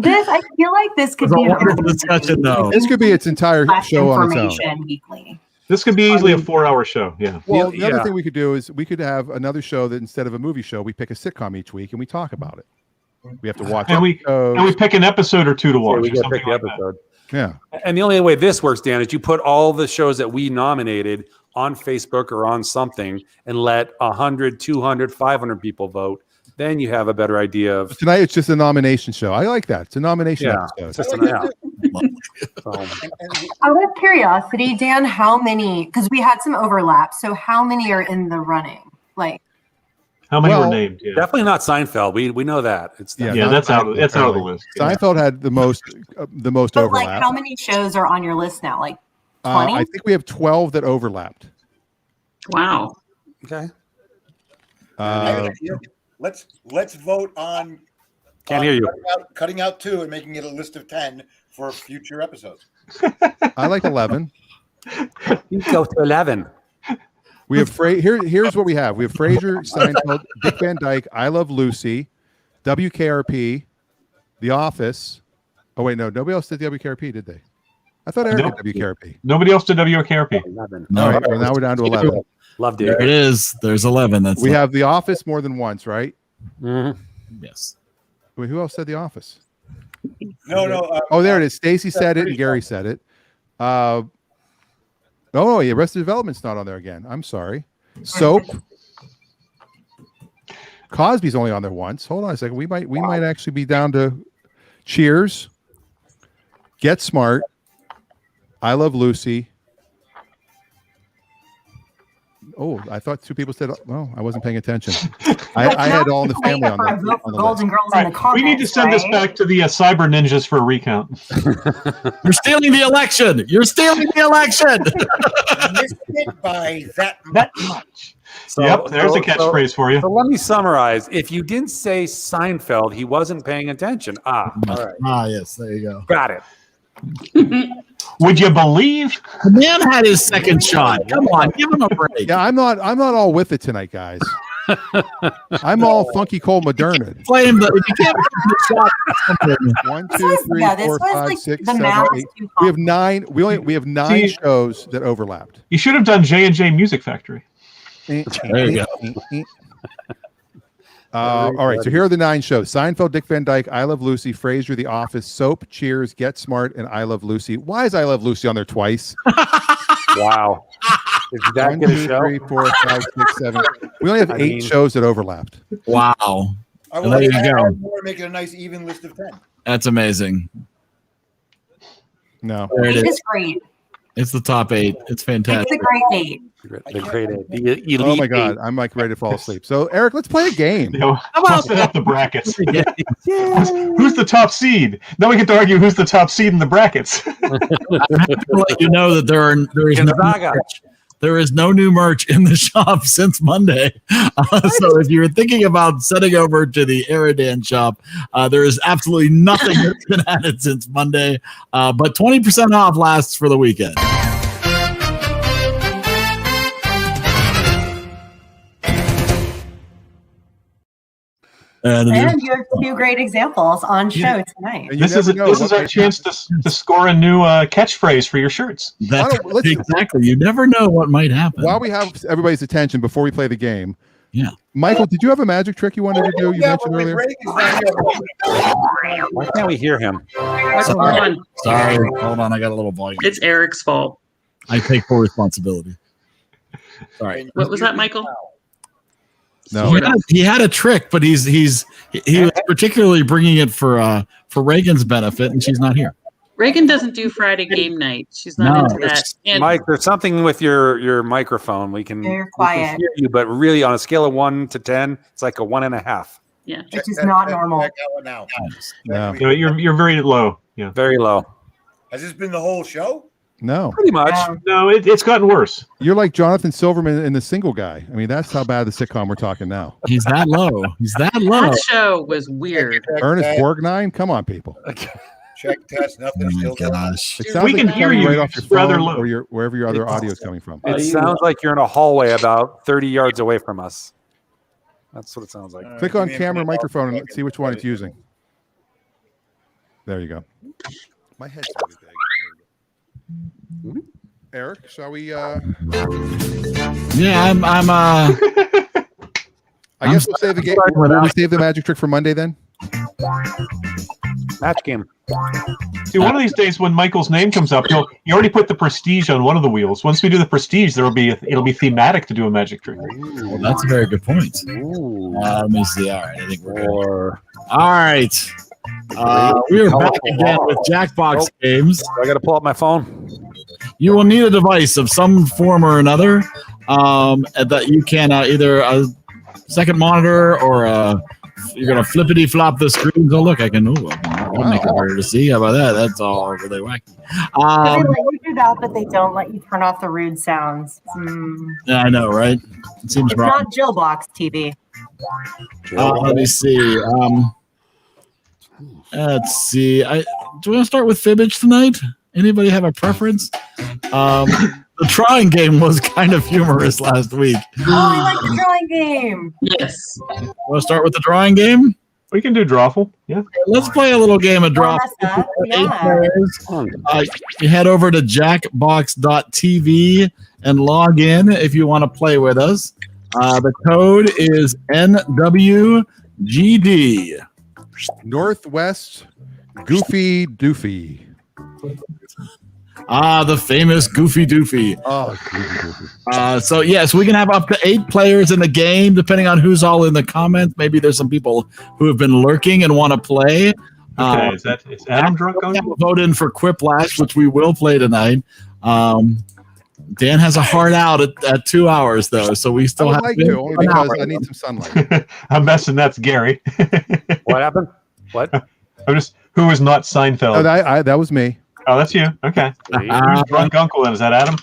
I feel like this could be a wonderful discussion, though. This could be its entire show on its own. Information weekly. This could be easily a 4-hour show. Yeah. Well, the other thing we could do is we could have another show that instead of a movie show, we pick a sitcom each week and we talk about it. We have to watch and we pick an episode or two to watch. We or get something pick the like episode. Yeah. And the only way this works, Dan, is you put all the shows that we nominated on Facebook or on something and let 100, 200, 500 people vote. Then you have a better idea of. Tonight, it's just a nomination show. I like that. It's a nomination episode. Just Out of curiosity, Dan, how many? Because we had some overlap. So how many are in the running? How many were named? Yeah. Definitely not Seinfeld. We know that. It's that's out of the list. Seinfeld had the most But overlap. how many shows are on your list now? 20? I think we have 12 that overlapped. Wow. Okay. Let's vote on. Can't hear you. Cutting out 2 and making it a list of 10 for future episodes. I like 11. You go to 11. We have here's what we have. We have Frasier, Seinfeld, Dick Van Dyke, I Love Lucy, WKRP, The Office. Oh wait, no, nobody else did WKRP, did they? I thought Eric did WKRP. Nobody else did WKRP. 11. All right, well now we're down to 11. Loved it. There it is. There's 11. We have The Office more than once, right? Mm-hmm. Yes. Wait, who else said The Office? No. There it is. Stacy said it and Gary said it. Arrested Development's not on there again. I'm sorry. Soap. Cosby's only on there once. Hold on a second. We might actually be down to Cheers, Get Smart, I Love Lucy. Oh, I thought 2 people said. Oh, I wasn't paying attention. I had All in the Family on the Golden Girls in the comments. We need to send this back to the cyber ninjas for a recount. You're stealing the election. You're stealing the election. Missed it by that much. There's a catchphrase for you. So let me summarize. If you didn't say Seinfeld, he wasn't paying attention. All right. Yes, there you go. Got it. Would you believe? The man had his second shot. Come on, give him a break. Yeah, I'm not all with it tonight, guys. I'm all funky cold Moderna. Blame if you can't the shot. 1, 2, 3, 4, 5, 6, 7, 8. We have 9. We have 9 shows that overlapped. You should have done J&J Music Factory. There you go. All right, so here are the 9 shows: Seinfeld, Dick Van Dyke, I Love Lucy, Frasier, The Office, Soap, Cheers, Get Smart, and I Love Lucy. Why is I Love Lucy on there twice? Wow. Is that 1, good a 2, show? 3, 4, 5, 6, 7. We only have 8 shows that overlapped. Wow. I There you go. More, make it a nice even list of 10. That's amazing. No. There it is. It's great. It's the top 8. It's fantastic. It's a great 8. The great the elite Oh my God, 8. I'm like ready to fall asleep. So Eric, let's play a game. How about set up the brackets? Who's the top seed? Now we get to argue who's the top seed in the brackets. I have to let you know that there is no new merch in the shop since Monday. So if you're thinking about setting over to the EriDan shop, there is absolutely nothing that's been added since Monday. But 20% off lasts for the weekend. And you have 2 great examples on show tonight. This is our chance to score a new catchphrase for your shirts. That's exactly. You never know what might happen. While we have everybody's attention before we play the game, yeah. Michael, did you have a magic trick you wanted to do? You mentioned earlier. Why can't we hear him? Sorry. Hold on. I got a little volume. It's Eric's fault. I take full responsibility. Sorry. What was that, Michael? No, he had a trick, but he was particularly bringing it for Reagan's benefit, and she's not here. Reagan doesn't do Friday game night. She's not into that. And Mike, there's something with your microphone. We can hear you, but really on a scale of 1 to 10, it's like a 1.5. Yeah, which is not normal. No. You're very low. Yeah, very low. Has this been the whole show? No, pretty much. No, it's gotten worse. You're like Jonathan Silverman in The Single Guy. I mean, that's how bad the sitcom we're talking now. He's that low. He's that low. That show was weird. Ernest Borgnine, come on, people. Check test. Nothing. Oh my gosh. It sounds We like can you're hear coming you. right off your It's rather phone low. or wherever your other audio is coming from. It sounds like you're in a hallway about 30 yards away from us. That's what it sounds like. Click on camera, microphone, and see which one it's using. There you go. My head's really big. Eric, shall we? Yeah, I'm. I guess we'll save the game. Will we save the magic trick for Monday then? Match game. See, one of these days when Michael's name comes up, you already put the prestige on one of the wheels. Once we do the prestige, it'll be thematic to do a magic trick. Well, that's a very good point. Let me see. All right, I think we're good. All right. We are back again with Jackbox games. I got to pull up my phone. You will need a device of some form or another that you can either a second monitor or you're going to flippity flop the screen. Oh, look, I can make it harder to see. How about that? That's all really wacky. They let you do that, but they don't let you turn off the rude sounds. Yeah, I know, right? It seems It's wrong. not Jill Box TV. Let me see. Let's see. Do we want to start with Fibbage tonight? Anybody have a preference? The drawing game was kind of humorous last week. Oh, I like the drawing game. Yes. Want to start with the drawing game? We can do Drawful. Yeah. Let's play a little game of Drawful. You head over to jackbox.tv and log in if you want to play with us. The code is NWGD. Northwest Goofy Doofy. The famous Goofy Doofy. Oh, Goofy. So yes, we can have up to 8 players in the game, depending on who's all in the comments. Maybe there's some people who have been lurking and want to play. Okay, is Adam drunk on? Vote in for Quiplash, which we will play tonight. Dan has a hard out at 2 hours though, so we still have to only because I need some sunlight. I'm messing. That's Gary. What happened? What? I'm just. Who was not Seinfeld? Oh, that was me. Oh, that's you. Okay. Who's drunk uncle then? Is that Adam?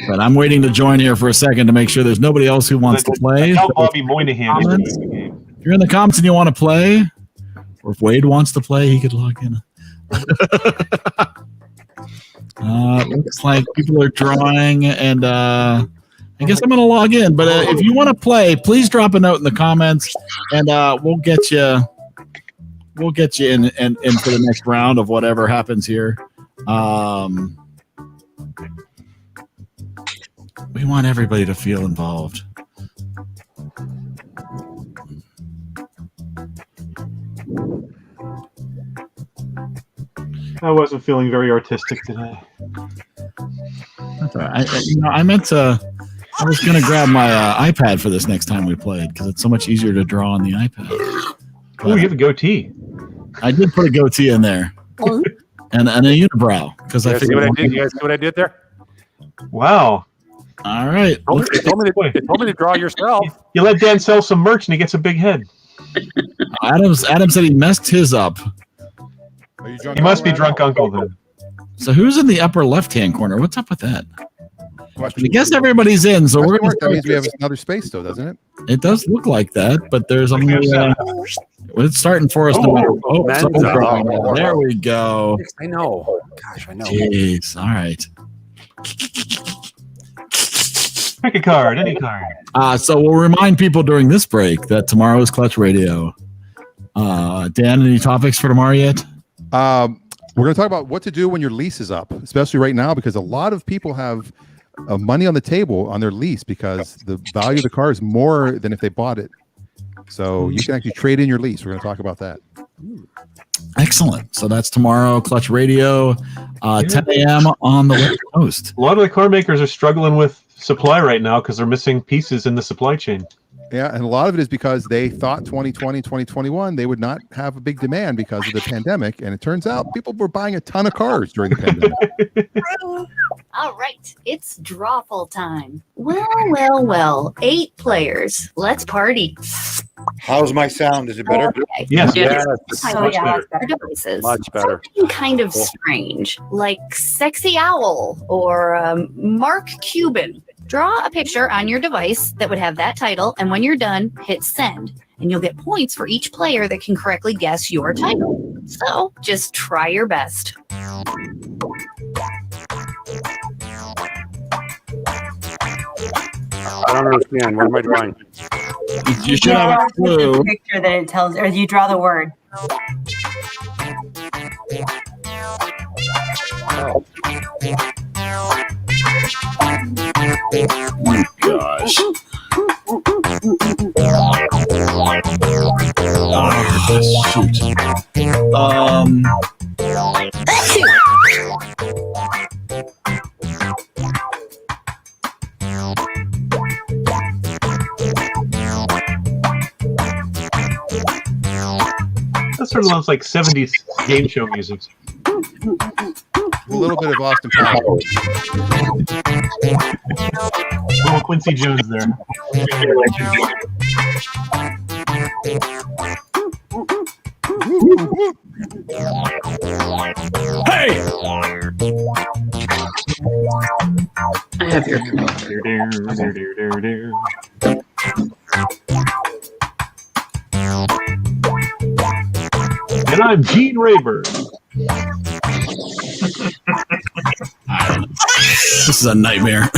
But I'm waiting to join here for a second to make sure there's nobody else who wants to play. Tell Bobby Moynihan. If you're in the comments and you want to play, or if Wade wants to play, he could log in. Looks like people are drawing, and I guess I'm going to log in. But if you want to play, please drop a note in the comments, and we'll get you. We'll get you in for the next round of whatever happens here. We want everybody to feel involved. I wasn't feeling very artistic today. That's all right. I meant to. I was going to grab my iPad for this next time we played because it's so much easier to draw on the iPad. Oh, you have a goatee. I did put a goatee in there and a unibrow because I figured. You guys see what I did there? Wow. All right. They told me to draw yourself. You let Dan sell some merch and he gets a big head. Adam said he messed his up. Are you drunk? He must be drunk uncle then. So who's in the upper left-hand corner? What's up with that? I guess everybody's in, so we're going to. That means we have another space, though, doesn't it? It does look like that, but there's only. It's starting for us. There we go. I know. Gosh, I know. Jeez. All right. Pick a card, any card. So we'll remind people during this break that tomorrow is Clutch Radio. Dan, any topics for tomorrow yet? We're going to talk about what to do when your lease is up, especially right now, because a lot of people have money on the table on their lease because the value of the car is more than if they bought it. So you can actually trade in your lease. We're going to talk about that. Excellent. So that's tomorrow, Clutch Radio, 10 a.m. on the West Coast. A lot of the car makers are struggling with supply right now because they're missing pieces in the supply chain. Yeah, and a lot of it is because they thought 2020, 2021, they would not have a big demand because of the pandemic. And it turns out people were buying a ton of cars during the pandemic. All right, it's drawful time. Well, 8 players. Let's party. How's my sound? Is it better? Okay. Yes. Much better. Devices. Much better. Something kind of strange, like Sexy Owl or Mark Cuban. Draw a picture on your device that would have that title, and when you're done, hit send. And you'll get points for each player that can correctly guess your title. So just try your best. I don't understand. What am I drawing? You should have a clue. Picture that it tells, or you draw the word. Oh my gosh. That sort of sounds like 70s game show music. A little bit of Austin Powers. Little Quincy Jones there. Hey! I have your And I'm Gene Rayburn. This is a nightmare.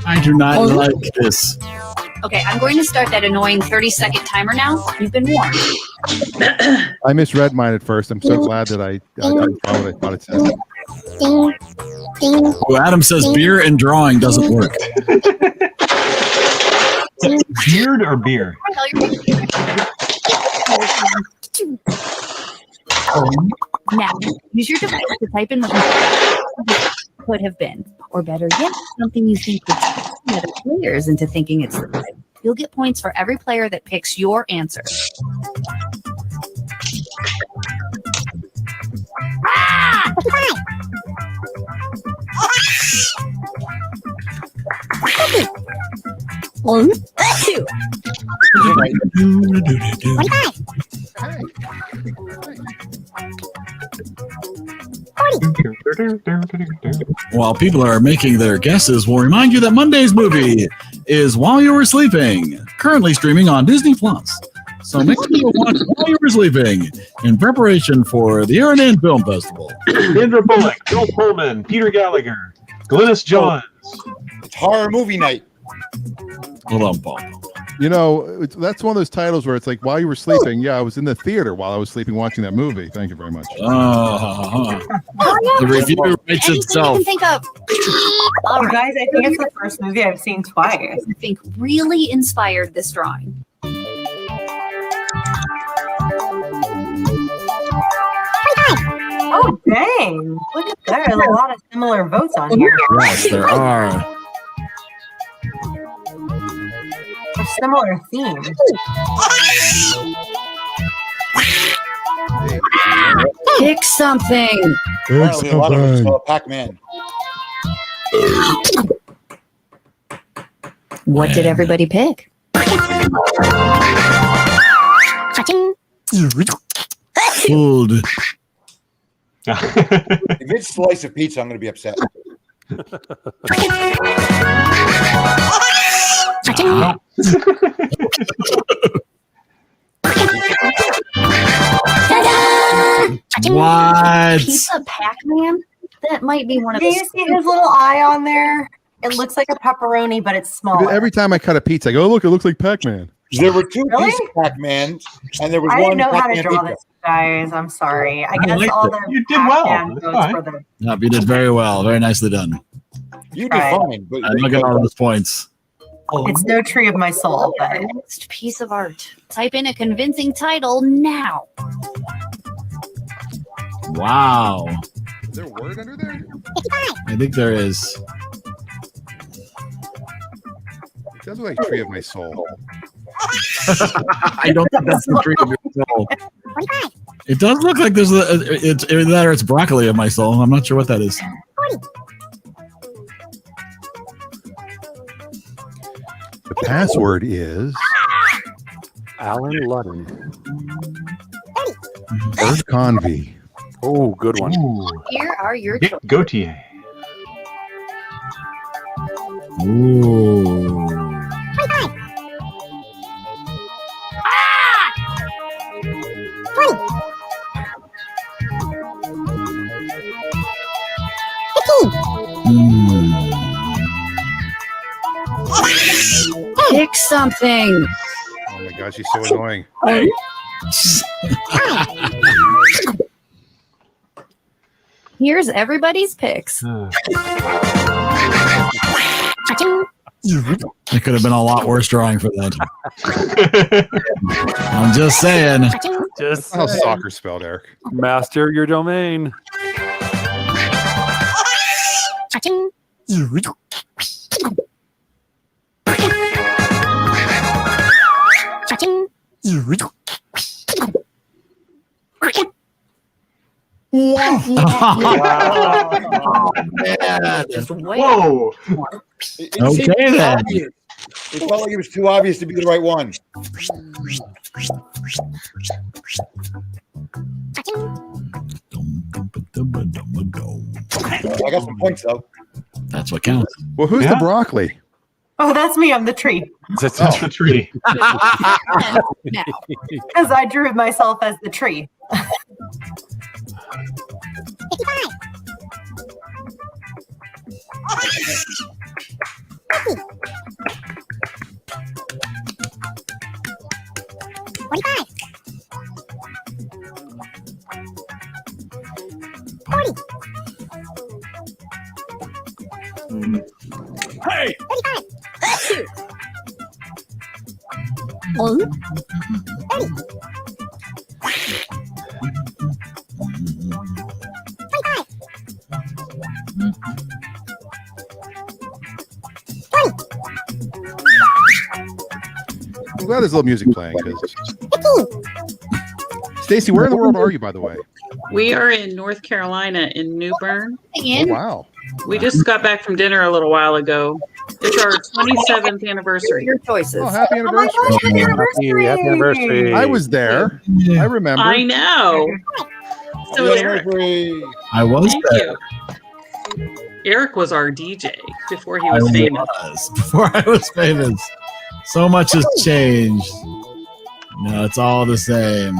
I do not like this. Okay, I'm going to start that annoying 30-second timer now. You've been warned. I misread mine at first. I'm so glad that I didn't follow what I thought it said. Well, Adam says beer and drawing doesn't work. Beard or beer? Now, use your device to type in what could have been, or better yet, something you think would trick other players into thinking it's the right. You'll get points for every player that picks your answer. Ah! One, two. While people are making their guesses, we'll remind you that Monday's movie is While You Were Sleeping, currently streaming on Disney Plus. So make sure you watch While You Were Sleeping in preparation for the EriDan Film Festival. Sandra Bullock, Bill Pullman, Peter Gallagher, Glynis Johns. It's horror movie night. Hold on, Paul. You know, that's one of those titles where it's like, while you were sleeping, yeah, I was in the theater while I was sleeping watching that movie. Thank you very much. The review writes itself. You can think of. All right. Guys, I think it's the first movie I've seen twice. I think really inspired this drawing. Dang, look at that. There's a lot of similar votes on here. Yes, there are. A similar theme. Pick something. Apparently, a lot of us saw Pac-Man. What did everybody pick? Food. If it's a slice of pizza, I'm going to be upset. What? Pizza Pac-Man? That might be one of Do you see his little eye on there? It looks like a pepperoni, but it's smaller. Every time I cut a pizza, I go, oh, look, it looks like Pac-Man. There were two Really? pizza Pac-Mans, and there was I one didn't know how to Pac-Man draw pizza. this, guys. I'm sorry. I guess liked all it. the You did well. Pac-Man That's votes fine. for the Yep, you did very well. Very nicely done. You did Right. fine, but And look at all those points. It's no tree of my soul, but next piece of art. Type in a convincing title now. Wow. Is there a word under there? I think there is. It does look like Tree of My Soul. I don't think that's the tree of your soul. It does look like there's it's either that or it's broccoli of my soul. I'm not sure what that is. The password is Alan Ludden. Bert Convey. Oh, good one. Here are your Nick Gautier. Ooh. Pick something. Oh my gosh, she's so annoying. Here's everybody's picks. It could have been a lot worse drawing for that. I'm just saying. Just How's soccer spelled, Eric? master your domain. Oh, man. Whoa. It Okay, seemed too then. obvious. It felt like it was too obvious to be the right one. I got some points though. That's what counts. Well, who's Yeah. the broccoli? oh, that's me. I'm the tree That's the tree. Now. because I drew myself as the tree. Hey! I'm glad there's a little music playing. Stacy, where in the world are you, by the way? We are in North Carolina in New Bern. Oh, wow. We just got back from dinner a little while ago. It's our 27th anniversary. Your choices. Oh, happy Oh my anniversary. gosh, happy anniversary! Happy anniversary. I was there. I remember. I know. So was Eric. Anniversary. I was Thank there. you. Eric was our DJ before he I was famous. was before I was famous. So much has changed. No, it's all the same.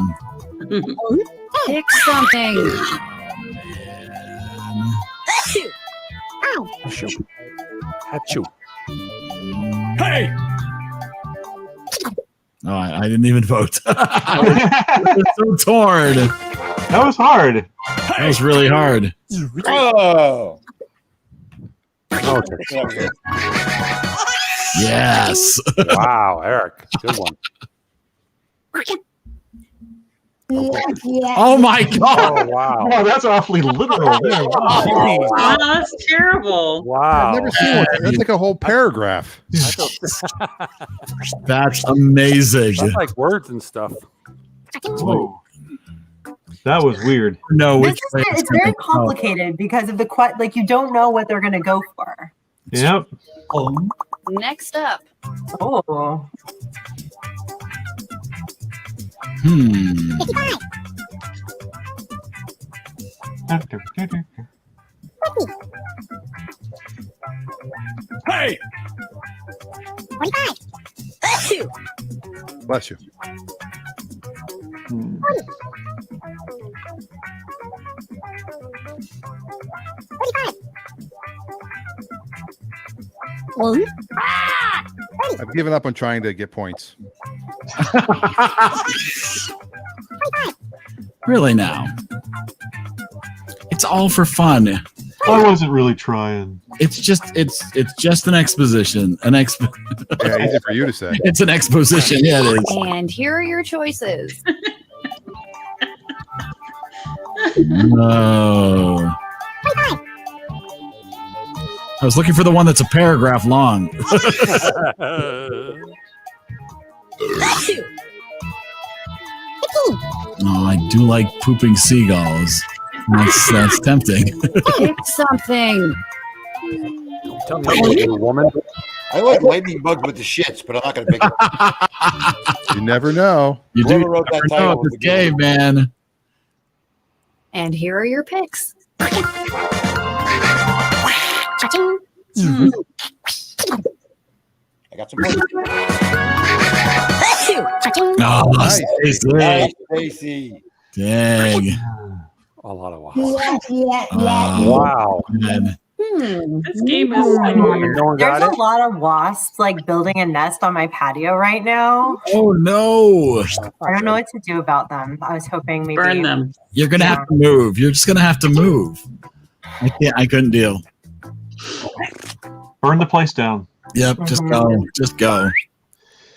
Pick something. Achoo. Achoo. Hey! No, I didn't even vote. I was so torn. That was hard. That was really hard. Oh. Okay. Yes. Wow, Eric. Good one. Oh my God! Oh, wow. Oh, that's awfully literal. There. Wow. Oh, that's terrible. Wow. I've never seen one. That's like a whole paragraph. That's amazing. That's like words and stuff. Whoa. That was weird. No, It's very complicated because of the like you don't know what they're going to go for. Yep. Next up. Oh. Hey! 45. Bless you. I've given up on trying to get points. Really now? It's all for fun. I wasn't really trying. It's just an exposition. Yeah, easy for you to say. It's an exposition. Yeah, it is. And here are your choices. No. I was looking for the one that's a paragraph long. Oh, I do like pooping seagulls. That's tempting. Pick something. Tell me, little woman. I like lightning bugs with the shits, but I'm not going to pick it. You never know. You Whoever do wrote that never know title with was this a good game, one. man. And here are your picks. I got some points. Oh, Nice. Stacey. Nice, Stacy. Dang. A lot of wow. Wow. Man. This game is annoying. No one There's got a it? lot of wasps like building a nest on my patio right now. Oh no. I don't know what to do about them. I was hoping maybe Burn them. You're gonna have to move. You're just gonna have to move. I couldn't deal. Burn the place down. Yep, just go. Just go.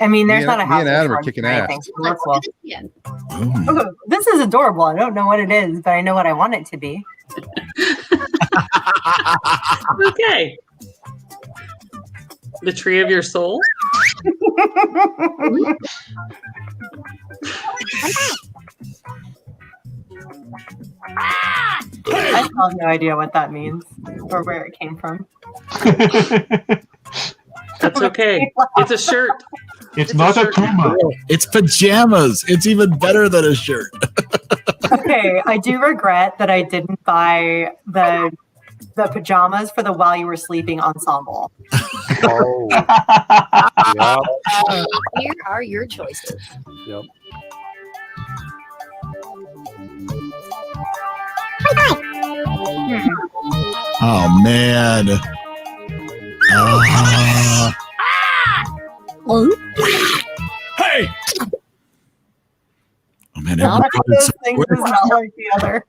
I mean, there's Me not a and house. Adam are or kicking anything, ass. so we're cool. Again. Oh. Oh, this is adorable. I don't know what it is, but I know what I want it to be. Okay. The tree of your soul? I still have no idea what that means or where it came from. That's okay. It's a shirt. It's not a puma. It's pajamas. It's even better than a shirt. Okay, I do regret that I didn't buy the pajamas for the while you were sleeping ensemble. Oh. Yep. Here are your choices. Yep. Oh man. Hey! Oh man, One of everybody those things is not like the other.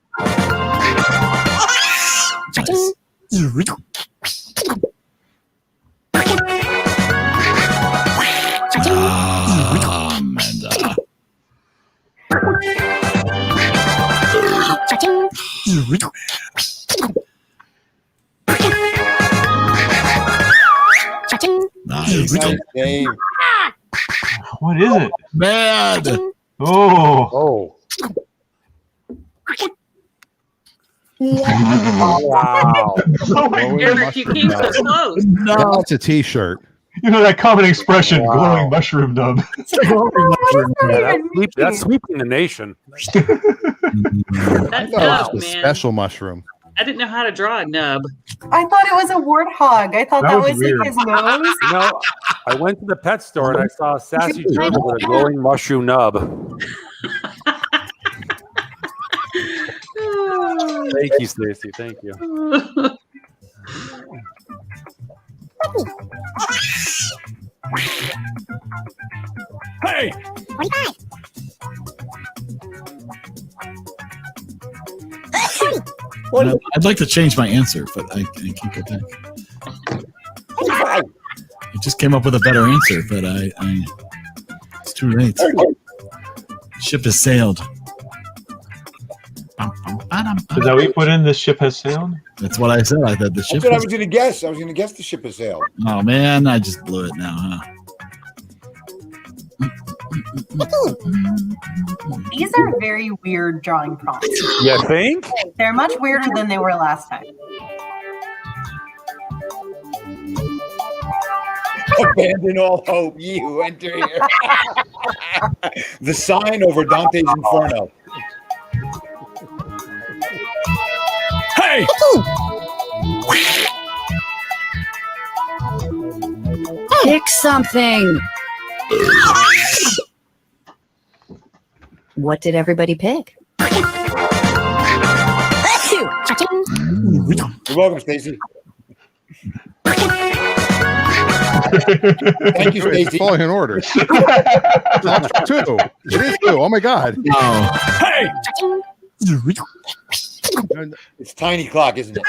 Amanda. Nice. Nice, Dave. What is it? Mad. Oh. Oh. Wow. Oh my Glowing goodness, you came so mushroom close. No. That's a t-shirt. You know that common expression, Wow. glowing mushroom nub. Yeah, that's sweeping the nation. I That thought it nub, was a man. special mushroom. I didn't know how to draw a nub. I thought it was a warthog. I thought That that was was weird. like his nose. You know, I went to the pet store and I saw a sassy turtle with a glowing mushroom nub. Thank you, Stacy. Thank you. Hey! 45. I'd like to change my answer, but I can't go back. I just came up with a better answer, but I it's too late. Ship has sailed. Is that what you put in? This ship has sailed? That's what I said. I thought the ship. That's what I was going to guess. I was going to guess the ship has sailed. Oh man, I just blew it now, huh? These are very weird drawing prompts. You think? They're much weirder than they were last time. Abandon all hope. You enter here. The sign over Dante's Inferno. Hey! Pick something. What did everybody pick? You're welcome, Stacy. Thank you, It's Stacy. falling in order. Two. It is two. Oh my God. Oh. Hey! It's tiny clock, isn't it?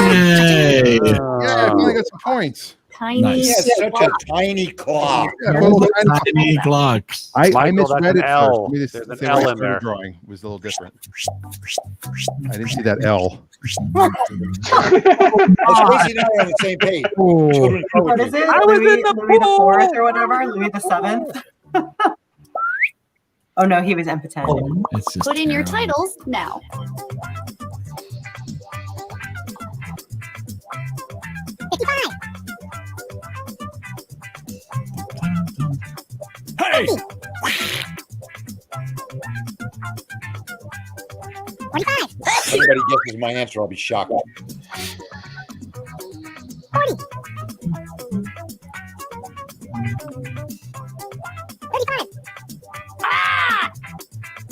Yay. Yeah, I finally got some points. Tiny. Nice. He has such a tiny clock. Yeah, little tiny- Tiny clock. I Michael, misread that's it an L. first. There's The an thing L I in started there. drawing was a little different. I didn't see that L. Stacy and I are on the same page. Oh. Children's What poetry. is it? I was Louis, in the Louis the pool. Fourth or whatever? Louis the Seventh? Oh no, he was impotent. It's just Put in your terrible. titles now. Hey! 45. If anybody guesses my answer, I'll be shocked.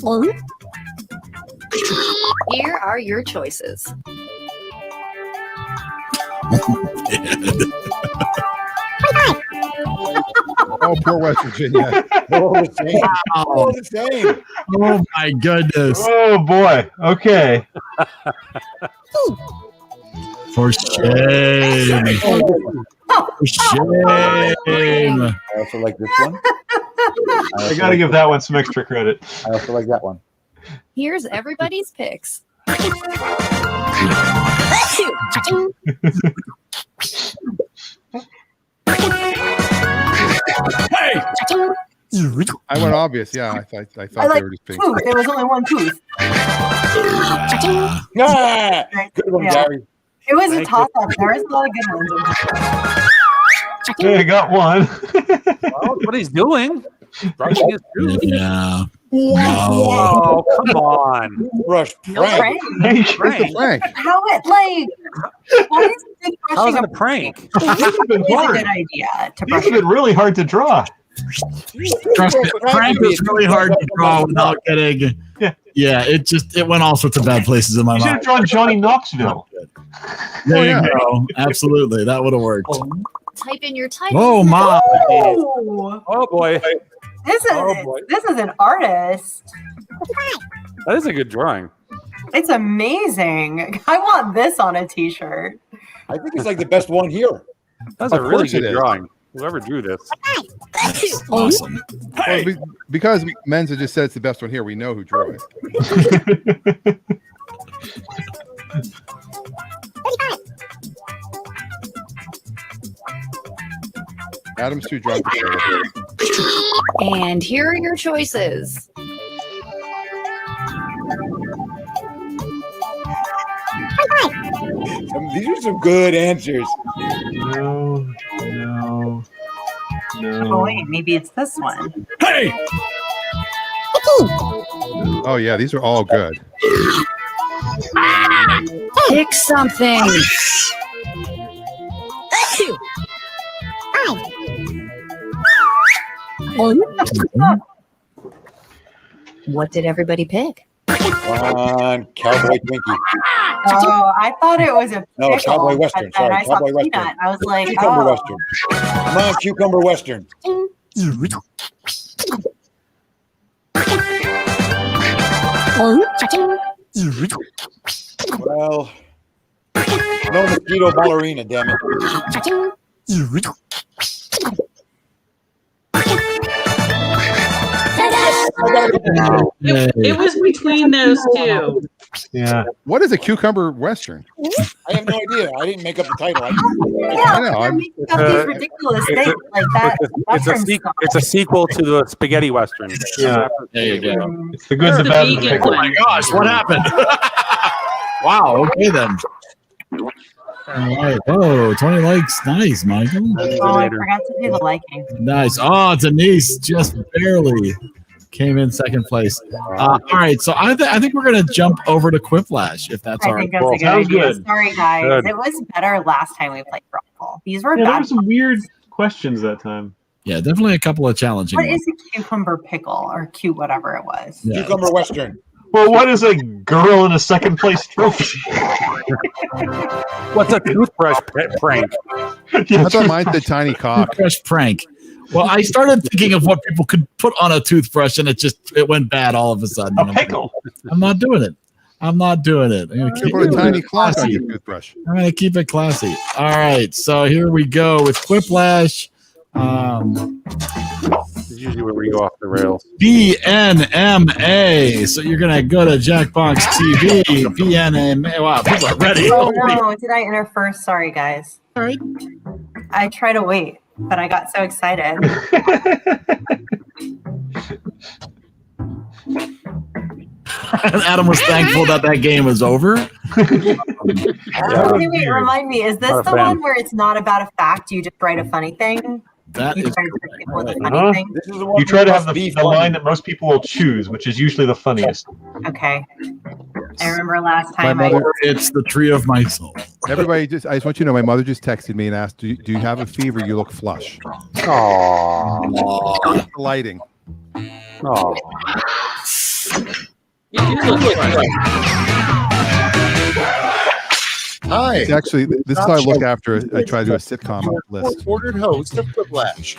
40. 35. Here are your choices. Oh, poor West Virginia. All the same. All the same. Oh my goodness. Oh boy. Okay. For shame. For shame. I also like this one. I got to give that one some extra credit. I also like that one. Here's everybody's picks. Hey! I went obvious. Yeah, I thought I they like were just being. tooth. There was only one tooth. Yeah. Ah, good one, Yeah. Gary. It was a Thank toss up. There was a lot of good ones. Okay, I got one. Well, what he's doing. Brushing his tooth. Yeah. Oh, come on. Brush prank. Frank, Where's the Frank? how it like? Why is it How's brushing it a prank? These have been is a hard. good idea to These brush have been really hard to draw. Trust me, Frank was really hard to draw without getting. Yeah. It went all sorts of bad places in my You should have mind. drawn Johnny Knoxville. There Oh, you yeah. go. Absolutely. That would have worked. Type in your title. Oh my. Oh, Oh boy, this is Oh, boy. this is an artist. that is a good drawing. It's amazing. I want this on a t-shirt. I think it's like the best one here. That's Of a really course it good is. drawing. Whoever drew this. Awesome. Well, because Menza just said it's the best one here, we know who drew it. 35. Adam's too drunk to play with it. And here are your choices. These are some good answers. No. Oh wait, maybe it's this one. Hey! Oh yeah, these are all good. Pick something. What did everybody pick? On Cowboy Twinkie. Oh, I thought it was a No, pickle, Cowboy Western. but then Sorry, I saw Cowboy Western. peanut. I was like, Cucumber oh. Western. Come on, Cucumber Western. Well, no mosquito ballerina, damn it. I got It was between those two. Yeah. What is a cucumber western? I have no idea. I didn't make up the title. I know. You're making up these ridiculous things like that. It's a sequel to the spaghetti western. Yeah. There you go. It's the good, the bad, and the vegan pickle. Oh my gosh, what happened? Wow, okay then. All right. Oh, 20 likes. Nice, Michael. Oh, I forgot to do the liking. Nice. Oh, Denise just barely came in second place. All right, so I think we're going to jump over to Quiplash, if that's I all right. think that's a good Sounds idea. good. Sorry, guys. Good. It was better last time we played Ruffle. These were Yeah, there bad. were some weird questions that time. Yeah, definitely a couple of challenging What ones. is a cucumber pickle or cute whatever it was? Yeah. Cucumber western. Well, what is a girl in a second place trophy? What's a toothbrush prank? I thought mine said tiny cock. Toothbrush prank. Well, I started thinking of what people could put on a toothbrush, and it went bad all of a sudden. A pickle. I'm not doing it. I'm going to keep Put a it tiny clock on classy. your toothbrush. I'm going to keep it classy. All right, so here we go with Quiplash. This is usually where we go off the rails. BNMA. So you're going to go to Jackbox TV. BNMA. Wow, people are ready. Oh no, did I enter first? Sorry, guys. All right. I tried to wait, but I got so excited. Adam was thankful that game was over. Wait, remind me, is this Not a the fan. one where it's not about a fact, you just write a funny thing? That You is try to trick people with a correct. funny thing? This is the one You try to have must the be funny. line that most people will choose, which is usually the funniest. Okay. I remember last My time mother, It's the tree of my soul. everybody I just want you to know, my mother just texted me and asked, do you have a fever? You look flush. Aww. Lighting. Aww. You do look like Hi, It's actually, this is how I look after I try to do a sitcom list. ordered host of Quiplash.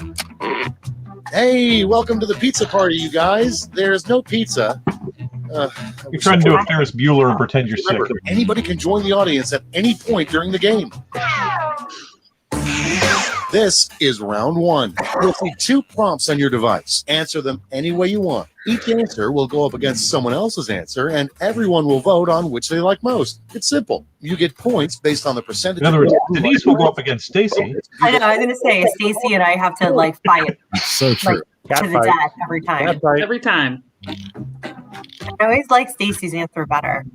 Hey, welcome to the pizza party, you guys. There's no pizza. You're trying to do a Ferris Bueller and pretend you're sick. Remember, anybody can join the audience at any point during the game. This is round one. You'll see 2 prompts on your device. Answer them any way you want. Each answer will go up against someone else's answer, and everyone will vote on which they like most. It's simple. You get points based on the percentage. In other words, Denise will go up against Stacy. I know, I was going to say, Stacy and I have to like fight So true. like, to the death every time. every time. I always like Stacy's answer better.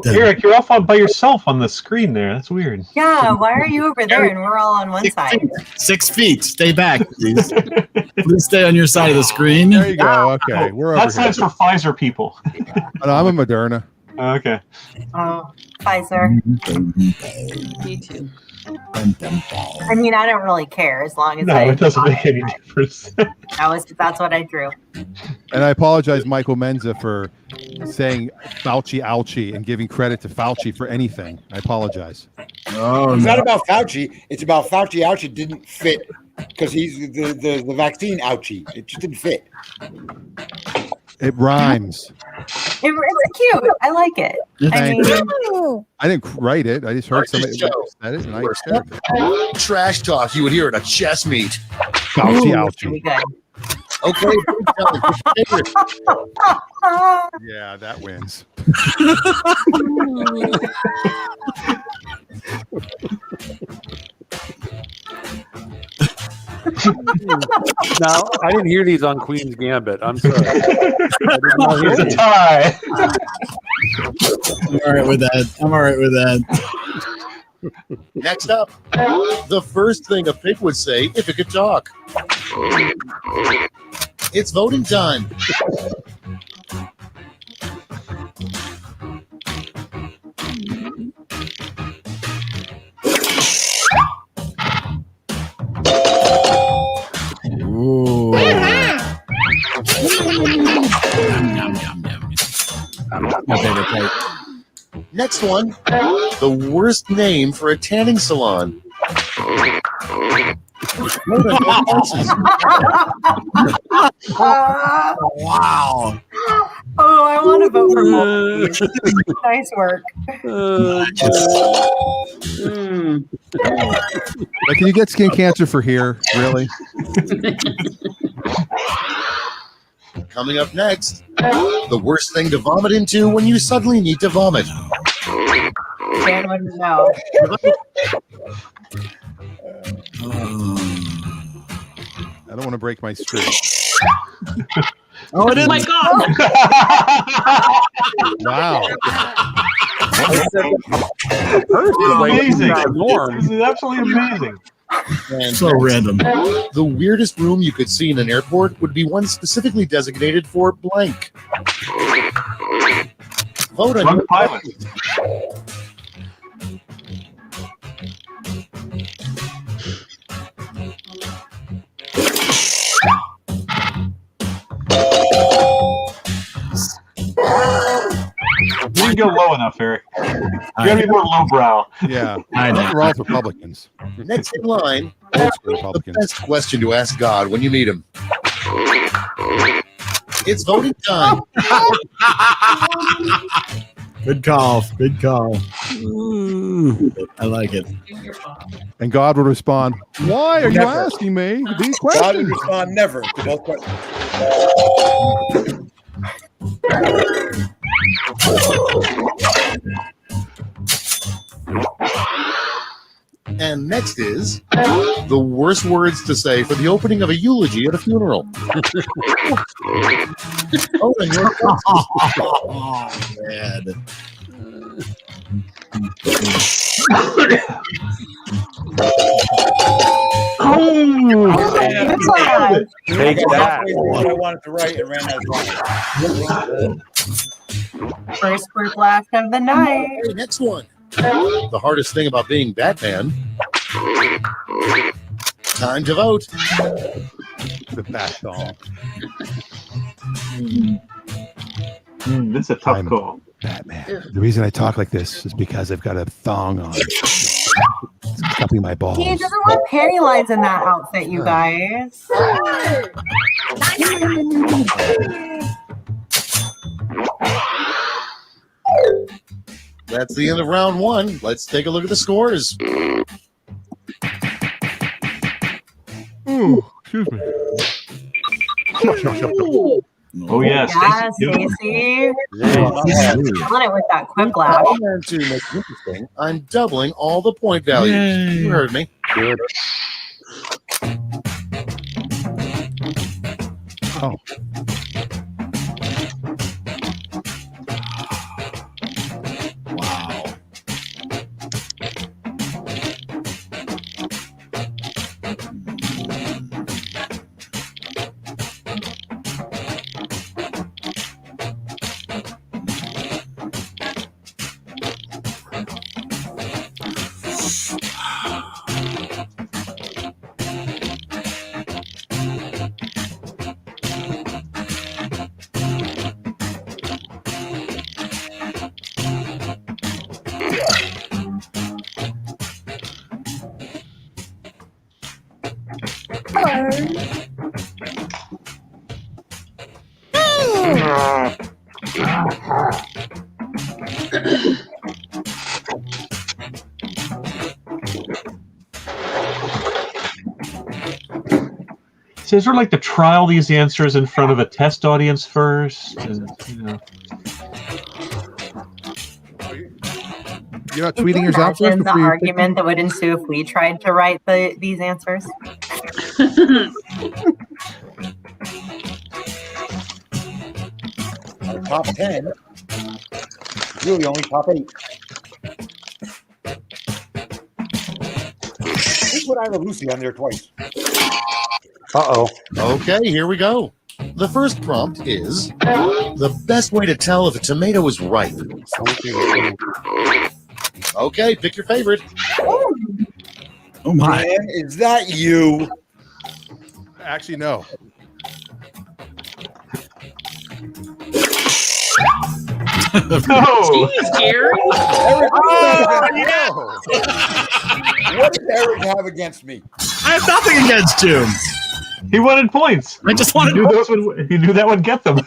Eric, you're off on by yourself on the screen there. That's weird. Yeah, why are you over there and we're all on one side? 6 feet. Stay back, please. Please stay on your side of the screen. There you go. Okay, we're over That stands here. for Pfizer people. No, I'm a Moderna. Okay. Oh, Pfizer. Me too. I mean, I don't really care as long as No, it doesn't make any difference. that's what I drew. And I apologize, Michael Menza, for saying Fauci ouchie and giving credit to Fauci for anything. I apologize. Oh, It's not about Fauci. It's about Fauci ouchie didn't fit because he's the vaccine ouchie. It just didn't fit. It rhymes. It was cute. I like it. I mean, I didn't write it. I just heard somebody said it, and I said it. Trash talk you would hear at a chess meet. Fauci ouchie. pretty good. Okay, Yeah, that wins. Now, I didn't hear these on Queen's Gambit. I'm sorry. I did not hear It's a these. tie. I'm all right with that. next up, the first thing a pig would say if it could talk. It's voting time. Next one, the worst name for a tanning salon. Wow. Oh, I want to vote for both of these. Nice work. Like, can you get skin cancer for here? Really? Coming up next, the worst thing to vomit into when you suddenly need to vomit. Dan wouldn't know. I don't want to break my streak. Oh, it is. Oh my God. Wow. Amazing. This is absolutely amazing. And So random. The weirdest room you could see in an airport would be one specifically designated for blank. Vote on your pilot. You didn't go low enough, Eric. You gotta be more lowbrow. Yeah. I know. We're all Republicans. Next in line, Old school the Republicans. best question to ask God when you meet him. It's voting time. Good call. Good call. I like it. And God would respond, "Why are you asking me these God would questions?" respond never to both questions. And next is the worst words to say for the opening of a eulogy at a funeral. Oh, and your Oh, man. Take that. What I wanted to write and ran that wrong. First group laugh of the night. Okay, next one. The hardest thing about being Batman. Time to vote. The bat doll. This is a tough call. Batman. The reason I talk like this is because I've got a thong on. It's cupping my balls. He doesn't want panty lines in that outfit, you guys. That's the end of round one. Let's take a look at the scores. Ooh, excuse me. Oh, yeah. Yeah, Stacey. Stacey. Killing it with that quick laugh. And to make it interesting, I'm doubling all the point values. Yay. You heard me. Good. Oh. Wow. So is there like to trial these answers in front of a test audience first? And, you know. You're not tweeting yours out first Imagine the before you pick argument that would ensue if we tried to write these answers. Top 10. Really only top 8. Let's put Ira Lucy on there twice. Uh-oh. Okay, here we go. The first prompt is the best way to tell if a tomato is ripe. Okay, pick your favorite. Oh my. Man, is that you? Actually, no. Jeez, Gary. Eric, what does Eric have against me? I have nothing against you. He wanted points. I just wanted. He knew that would get them.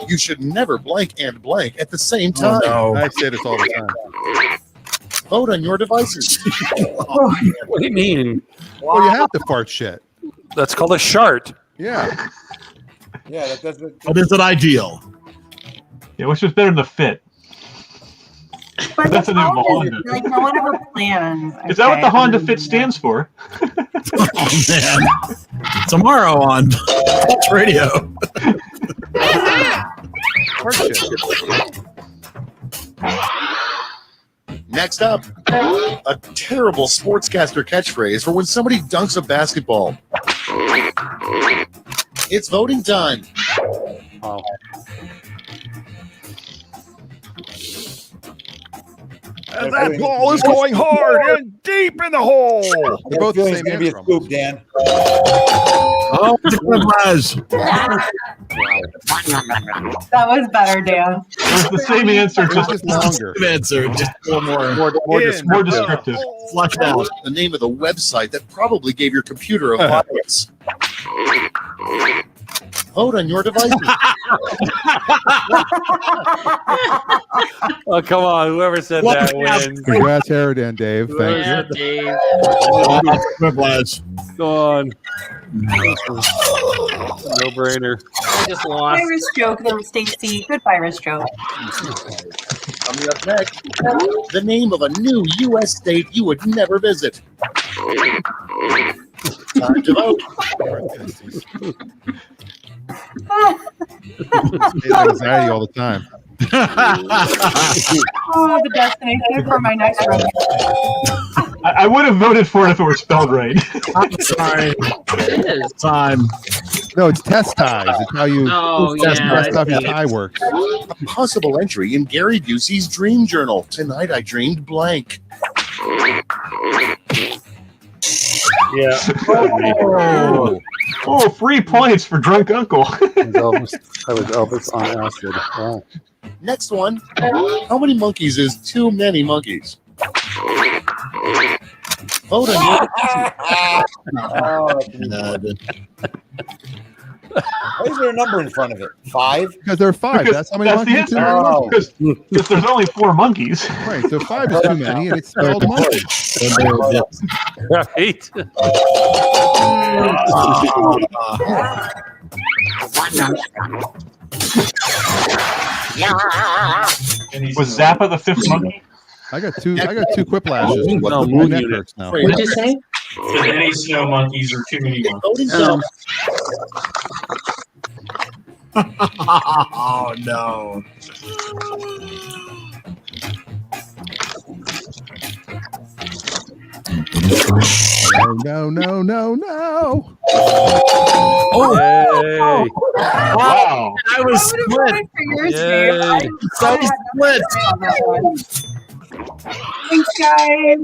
You should never blank and blank at the same time. Oh, no. I say this all the time. Vote on your devices. What do you mean? Well, you have to fart shit. That's called a shart. Yeah. Yeah, that doesn't. But is it ideal? Yeah, which was better than the fit? But That's the name of a Honda. like no one ever planned. Is that what the Honda Fit stands for? Oh, man. Tomorrow on Touch Radio. Fart shit. Next up, a terrible sportscaster catchphrase for when somebody dunks a basketball. It's voting time. Oh. And that ball is going hard and deep in the hole. They're both the same. Going to be a scoop, Dan. Oh, it's a quiz. That was better, Dan. It was the same answer, just longer. Answer, just a little more descriptive. Flushed out. The name of the website that probably gave your computer a virus. Vote on your devices. Oh, come on. Whoever said that wins. Congrats, EriDan, Dave. Thank Yeah, you. Dave. Whiplash. Go on. No brainer. I just lost. Virus joke, though, Stacy. Good virus joke. Coming up next, the name of a new U.S. state you would never visit. Time to vote. Anxiety all the time. Oh, the destination for my next room. I would have voted for it if it were spelled right. I'm sorry. It is. Time. No, it's test ties. It's how you test yeah, how your I see. tie works. A possible entry in Gary Busey's dream journal. Tonight I dreamed blank. Yeah. Oh, 3 points for drunk uncle. I was Elvis on acid. Wow. Next one. How many monkeys is too many monkeys? Vote on your Why is there a number in front of it? 5? Because there are 5. That's how many That's the monkeys. answer. Because there's only 4 monkeys. Right. So 5 is too many, and it's spelled monkey. Right. Was Zappa the 5th monkey? I got two quiplashes. No, My moon neck unit. hurts now. What'd you say? Any snow monkeys or too many monkeys. Oh, no. No. Oh, hey. Wow. I was split. Yay. So split. Thanks, guys.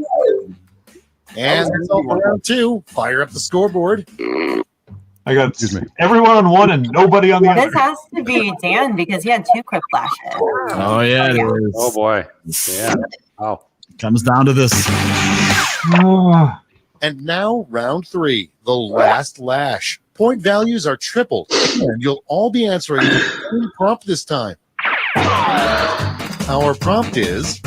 And that's all for round 2. Fire up the scoreboard. I got everyone on one and nobody on the This other. has to be Dan because he had 2 quick flashes. Oh, yeah, it is. Oh, boy. Yeah. Oh. Comes down to this. And now round 3, the last lash. Point values are tripled, and you'll all be answering the same prompt this time. Our prompt is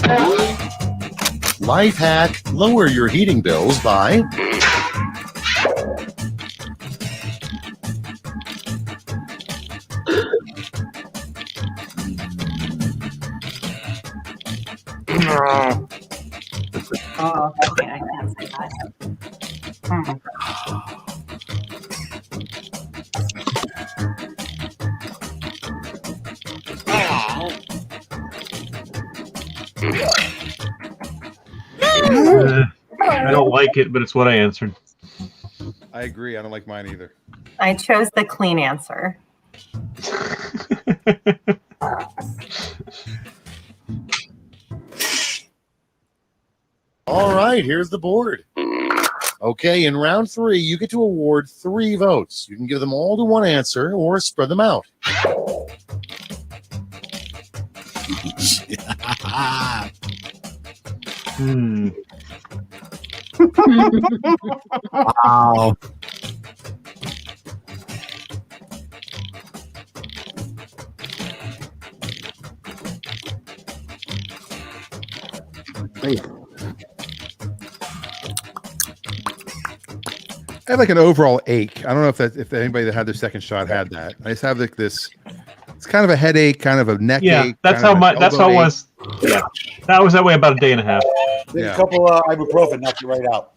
life hack, lower your heating bills by Oh, okay. I can't say that. I don't like it, but it's what I answered. I agree. I don't like mine either. I chose the clean answer. all right, here's the board. Okay, in round 3, you get to award 3 votes. You can give them all to one answer or spread them out. Wow. I have like an overall ache. I don't know if anybody that had their second shot had that. I just have like this. It's kind of a headache, kind of a neck ache. That's how it was. Yeah, that was that way about a day and a half. There's a couple ibuprofen knocked it right out.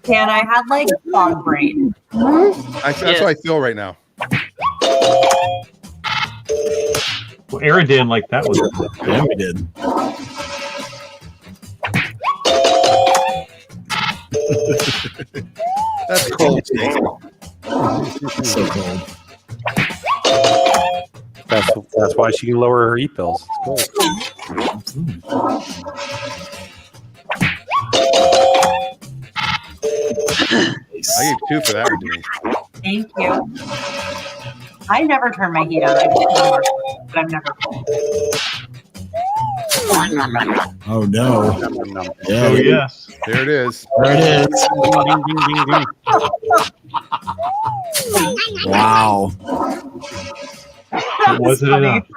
And I had like fog brain. That's how I feel right now. Well, EriDan like that was. Yeah, we did. That's cold. So cold. That's why she can lower her e-pills. It's cold. I gave 2 for that one, Denise. Thank you. I never turn my heat on. I just ignore it, but I'm never cold. Oh no. Yeah. Oh yes. There it is. There it is. Wow. Was it enough?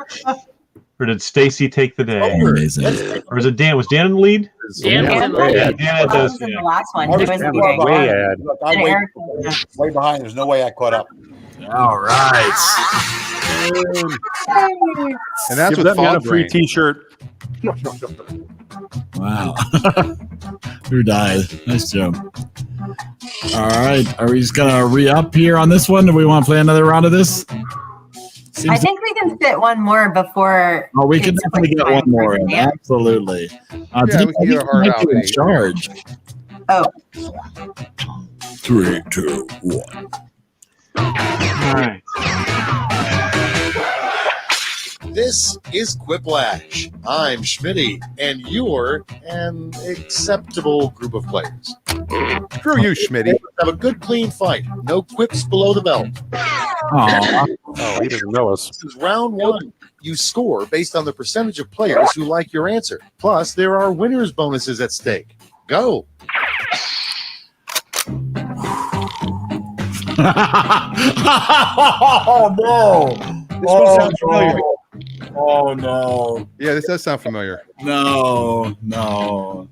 Or did Stacy take the day? Amazing. Or is it Dan? Was Dan in the lead? Dan was in the lead. Yeah, Dan I was in the last one. It was Look, I'm way behind. There's no way I caught up. All right. And that's Give with that man a fog free brain. T-shirt. Wow. Who died? Nice joke. All right. Are we just going to re-up here on this one? Do we want to play another round of this? I think we can fit one more before. Oh, we can definitely get one more in. Absolutely. Yeah, we can get a hard might out. be in charge. Oh. 3, 2, 1. All right. This is Quiplash. I'm Schmitty, and you're an acceptable group of players. Screw you, Schmitty. Have a good, clean fight. No quips below the belt. Aw. Oh, he doesn't know us. This is round 1. You score based on the percentage of players who like your answer. Plus, there are winners' bonuses at stake. Go. Oh no! This one sounds familiar. Oh no! Yeah, this does sound familiar. No. No.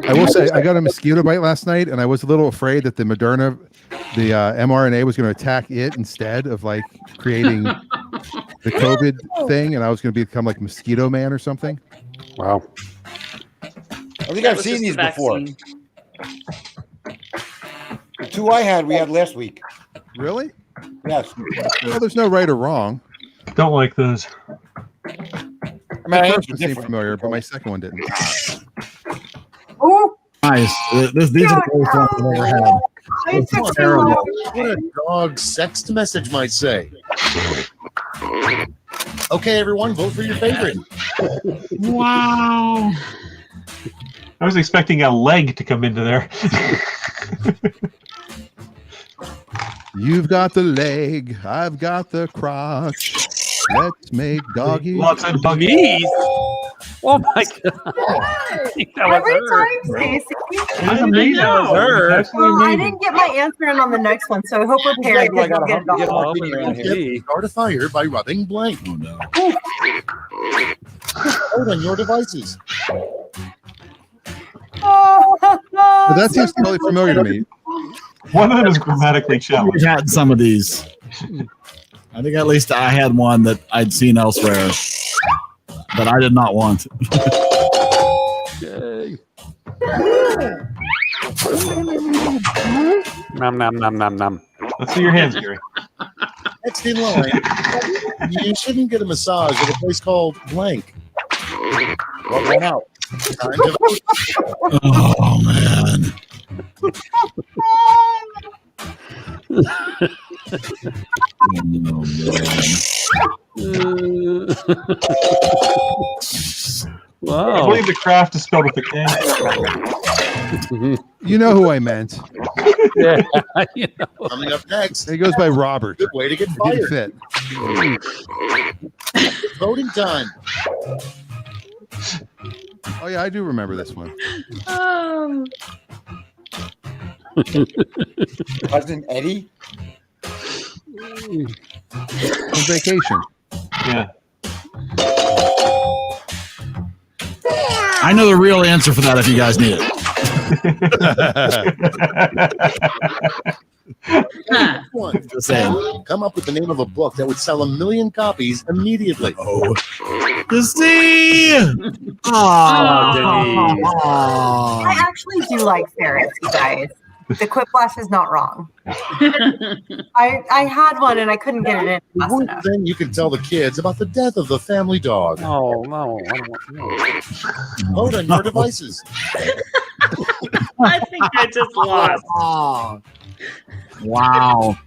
I will say I got a mosquito bite last night, and I was a little afraid that the Moderna, the mRNA was going to attack it instead of like creating the COVID thing, and I was going to become like Mosquito Man or something. Wow. I think I've seen these before. The 2 I had, we had last week. Really? Yes. Well, there's no right or wrong. Don't like those. I mean, My I first am one seemed different. familiar, but my second one didn't. Oh, Nice. These are the worst ones I've ever had. It's terrible. What a dog sext message might say. Okay, everyone, vote for your favorite. Wow. I was expecting a leg to come into there. You've got the leg, I've got the crotch. Let's make doggy. Lots of doggies. Oh my god! every time, Stacey. That's amazing. That was her. Absolutely Well, I amazing. didn't get my answer in on the next one, so I hope we're paired. I got Get it all. Start a fire by rubbing blank. Oh no. Vote on your devices. But that seems totally familiar to me. One of them is grammatically We've challenged. had some of these. I think at least I had one that I'd seen elsewhere that I did not want. Yay. Nom nom nom nom nom. Let's see your hands, Gary. Next in line, you shouldn't get a massage at a place called Blank. Well, run out. Time to vote. Oh, man. I Wow. believe the craft is spelled with a K. You know who I meant. Yeah, you know. Coming up next, He goes by Robert. good way to get Didn't fired. fit. Voting time. Oh yeah, I do remember this one. Oh. Cousin Eddie. On vacation. Yeah. I know the real answer for that if you guys need it. Huh. One. Just saying. Come up with the name of a book that would sell 1 million copies immediately. Oh. The sea! I actually do like ferrets, you guys. The quiplash is not wrong. I had one and I couldn't get it in fast enough. Then you can tell the kids about the death of the family dog. No, no, I don't want no. Vote on your devices. I think I just lost. Wow. Wow.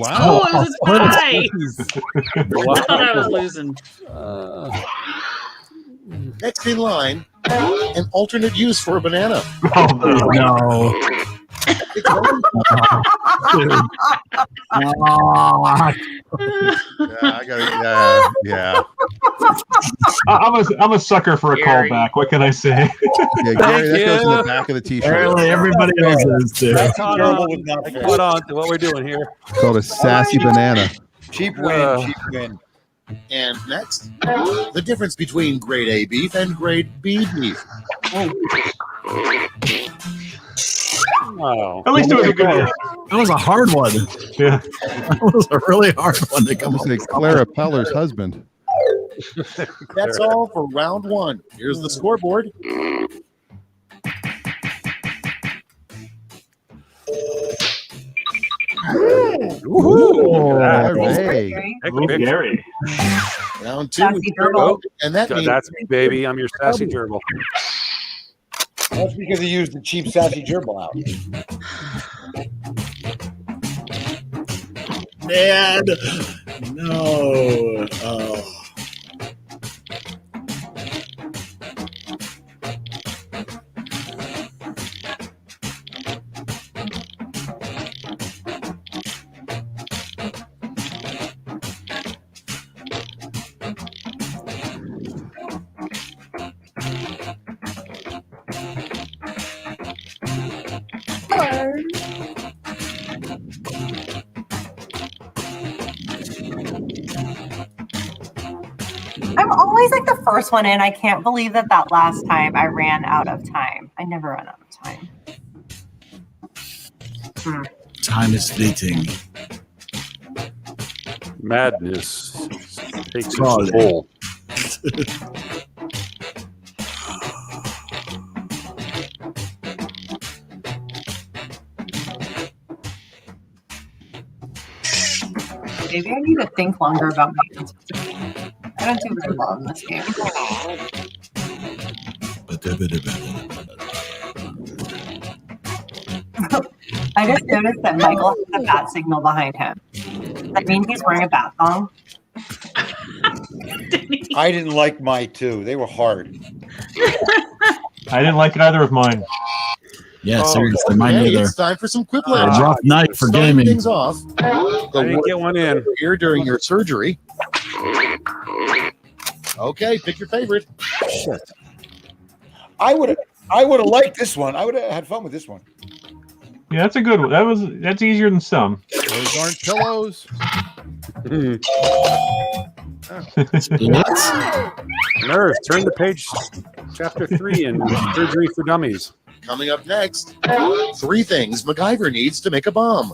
Oh, it was a tie. I Wow. thought I was losing. Next in line, an alternate use for a banana. Oh, No. It's voting Yeah, I got it. Yeah. I'm a sucker for a Gary. callback. What can I say? Yeah, Gary, that goes in you. the back of the t-shirt. Apparently everybody knows this too. That's terrible was not fair. Hold on to what we're doing here. It's called a sassy banana. Cheap win, cheap win. And next, the difference between grade A beef and grade B beef. Oh. At least it was a good one. That was a hard one. Yeah. That was a really hard one to come I'm up gonna say Clara Peller's husband. That's all for round one. Here's the scoreboard. Ooh, Hey. hey. Ooh, Gary. Round two. Sassy gerbil. And that means That's me, baby. I'm your sassy gerbil. That's because he used the cheap sassy gerbil out. Man. No. Oh. I'm always like the first one in. I can't believe that last time I ran out of time. I never run out of time. Time is fleeting. Madness takes its Solid. toll. Maybe I need to think longer about my answers. I don't do very well in this game. I just noticed that Michael has a bat signal behind him. Does that mean he's wearing a bat thong? I didn't like my two. They were hard. I didn't like either of mine. Yeah, seriously, mine Hey, neither. it's time for some A quiplash. rough night for Starting gaming. things off. I didn't get one in. Here during your surgery. Okay, pick your favorite. Shit. I would have liked this one. I would have had fun with this one. Yeah, that's a good one. That's easier than some. Those aren't pillows. Nerves, turn the page. Chapter 3 in Surgery for Dummies. Coming up next, 3 things MacGyver needs to make a bomb.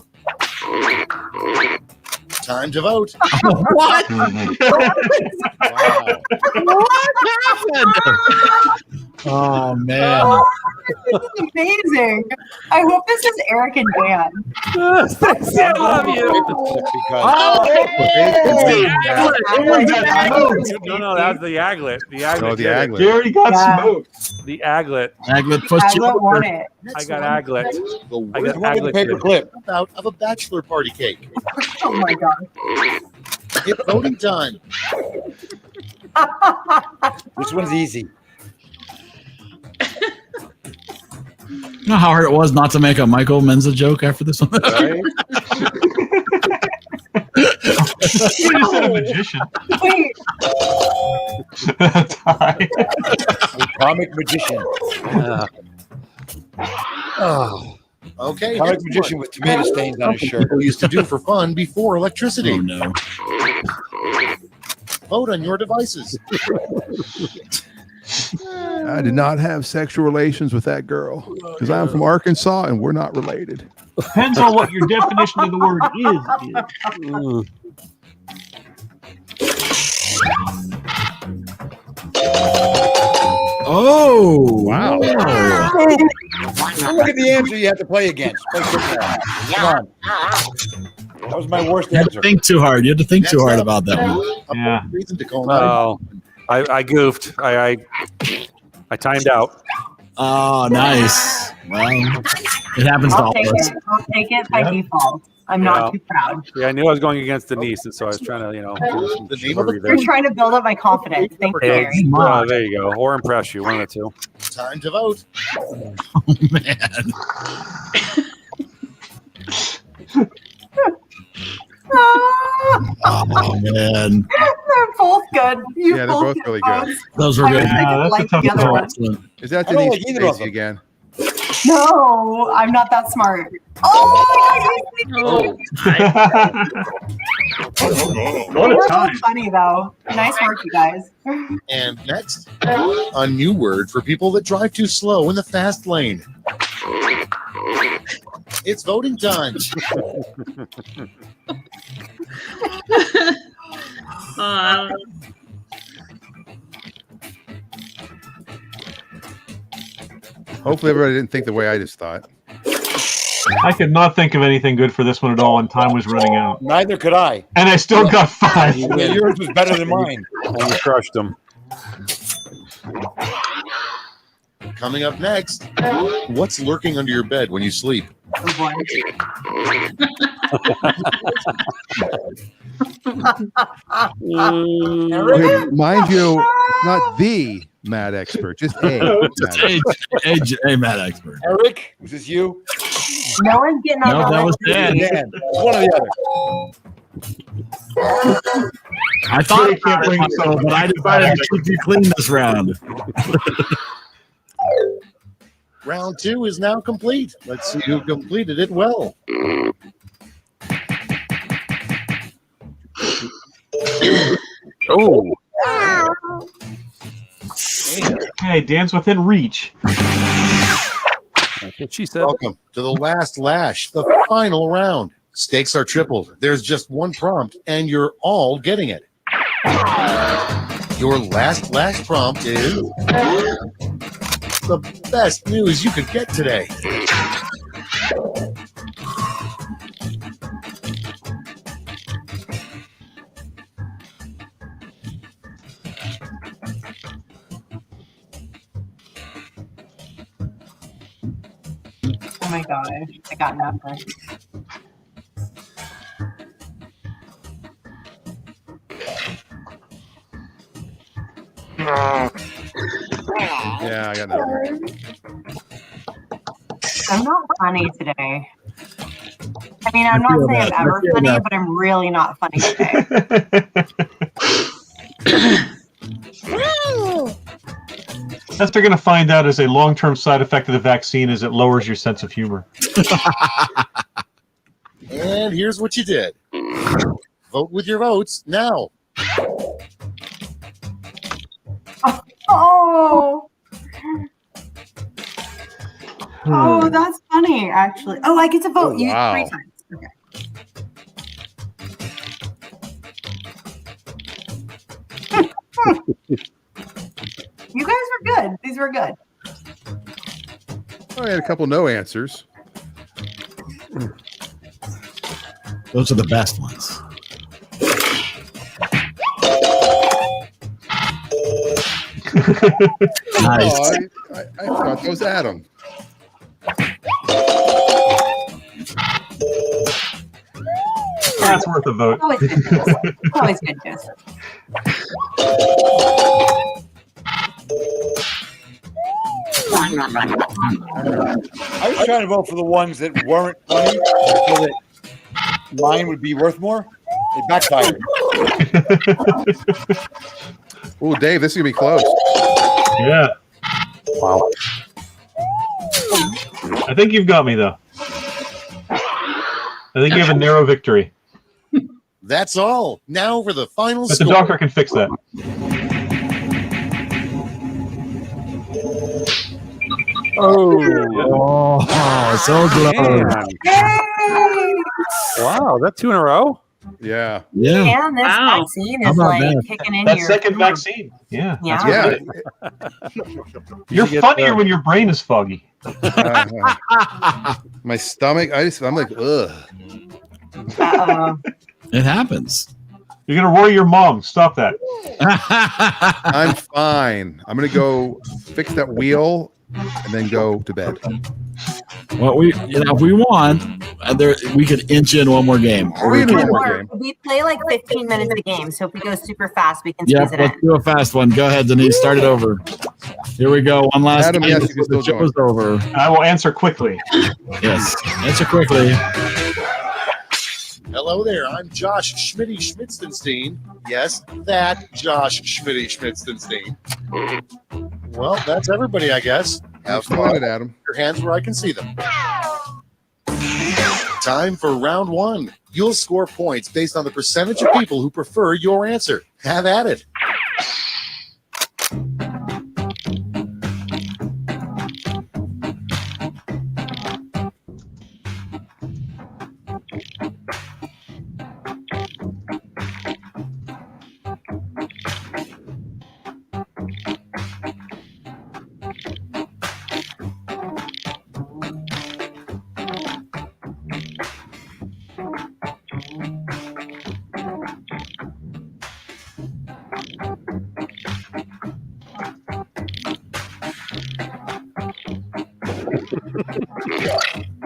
Time to vote. What? Wow. What happened? Oh man. Oh, this is amazing. I hope this is Eric and Dan. Stacey, I love you. No, that's the aglet. The aglet. Oh, the aglet. Gary got smoked. The aglet. Aglet pushed you Aglet over. won it. I got aglet. The I got worst aglet. Paper clip. out of a bachelor party cake. Oh my god. It's voting time. This one's easy. You know how hard it was not to make a Michael Menza joke after this one? Right? You just said a magician. Wait. Ty. A comic magician. Oh. Okay. Comic next magician one. with tomato stains on his shirt. People used to do for fun before electricity. Oh no. Vote on your devices. I did not have sexual relations with that girl because I'm from Arkansas and we're not related. Depends on what your definition of the word Oh wow. Look at the answer you have to play against. Play football. Come on. That was my worst You had to answer. think too hard. You had to think too hard about that one. Yeah. Reason to call Oh, I goofed. I timed out. Oh, nice. Well, it happens to I'll all take of us. it. I'll take it by default. I'm not too proud. Yeah, I knew I was going against Denise, and so I was trying to, The name of You're trying to build up my confidence. Thank you, Gary. there you go. Or impress you, one of the two. Time to vote. Oh man. Oh man. They're both good. You Yeah, they're both really good. Those were I good. wish I could like the other one. Excellent. Is that I don't Denise like either of Stacy them. again? No, I'm not that smart. Oh, What a We're time. both funny though. Nice work, you guys. And next, a new word for people that drive too slow in the fast lane. It's voting time. Hopefully everybody didn't think the way I just thought. I could not think of anything good for this one at all, and time was running out. Neither could I. And I still got 5. Yeah, yours was better than mine. And you crushed them. Coming up next, what's lurking under your bed when you sleep? Oh, boy. Mind you, not the mad expert, just a mad expert. A Matt expert. Eric, was this you? No one's getting on No, the that was line. Dan. Dan. One or the other. I thought I can't bring so, but I decided to keep you clean this round. Round 2 is now complete. Let's see who completed it well. Oh. Hey, Dan's within reach. That's what she said. Welcome to the last lash, the final round. Stakes are tripled. There's just one prompt, and you're all getting it. Your last lash prompt is the best news you could get today. Oh my gosh, I got nothing. Yeah, I got nothing. I'm not funny today. I mean, I'm not feel saying that. I'm ever I feel funny, that. but I'm really not funny today. That's they're going to find out as a long-term side effect of the vaccine is it lowers your sense of humor. And here's what you did. Vote with your votes now. Oh. Oh, that's funny, actually. Oh, I get to vote you 3 times. Okay. You guys were good. These were good. I had a couple no answers. Those are the best ones. Nice. Oh, I thought that was Adam. That's worth a vote. Always good news. Always good news. I was trying to vote for the ones that weren't funny so that mine would be worth more. It backfired. Oh, Dave, this is gonna be close. Yeah. Wow. I think you've got me though. I think you have a narrow victory. That's all. Now for the final But the score. doctor can fix that. Oh, so close. Wow, that's 2 in a row? Yeah. Yeah. And this Wow. vaccine How is about like that? kicking in That your second vaccine. Yeah. Yeah. Yeah. You're get funnier the- when your brain is foggy. My stomach, I'm like, ugh. It happens. You're gonna worry your mom. Stop that. I'm fine. I'm gonna go fix that wheel and then go to bed. Well, if we want, we could inch in one more game. Or we We can can- do one more game. We play like 15 minutes a game, so if we go super fast, we can Yeah, squeeze it let's in. do a fast one. Go ahead, Denise. Start it over. Here we go. One last Adam, game yes, you before can the still show's over. I will answer quickly. Yes. Answer quickly. Hello there. I'm Josh Schmitty Schmitzenstein. Yes, that Josh Schmitty Schmitzenstein. Well, that's everybody, I guess. Have Come on, fun. Adam. Your hands where I can see them. Time for round 1. You'll score points based on the percentage of people who prefer your answer. Have at it.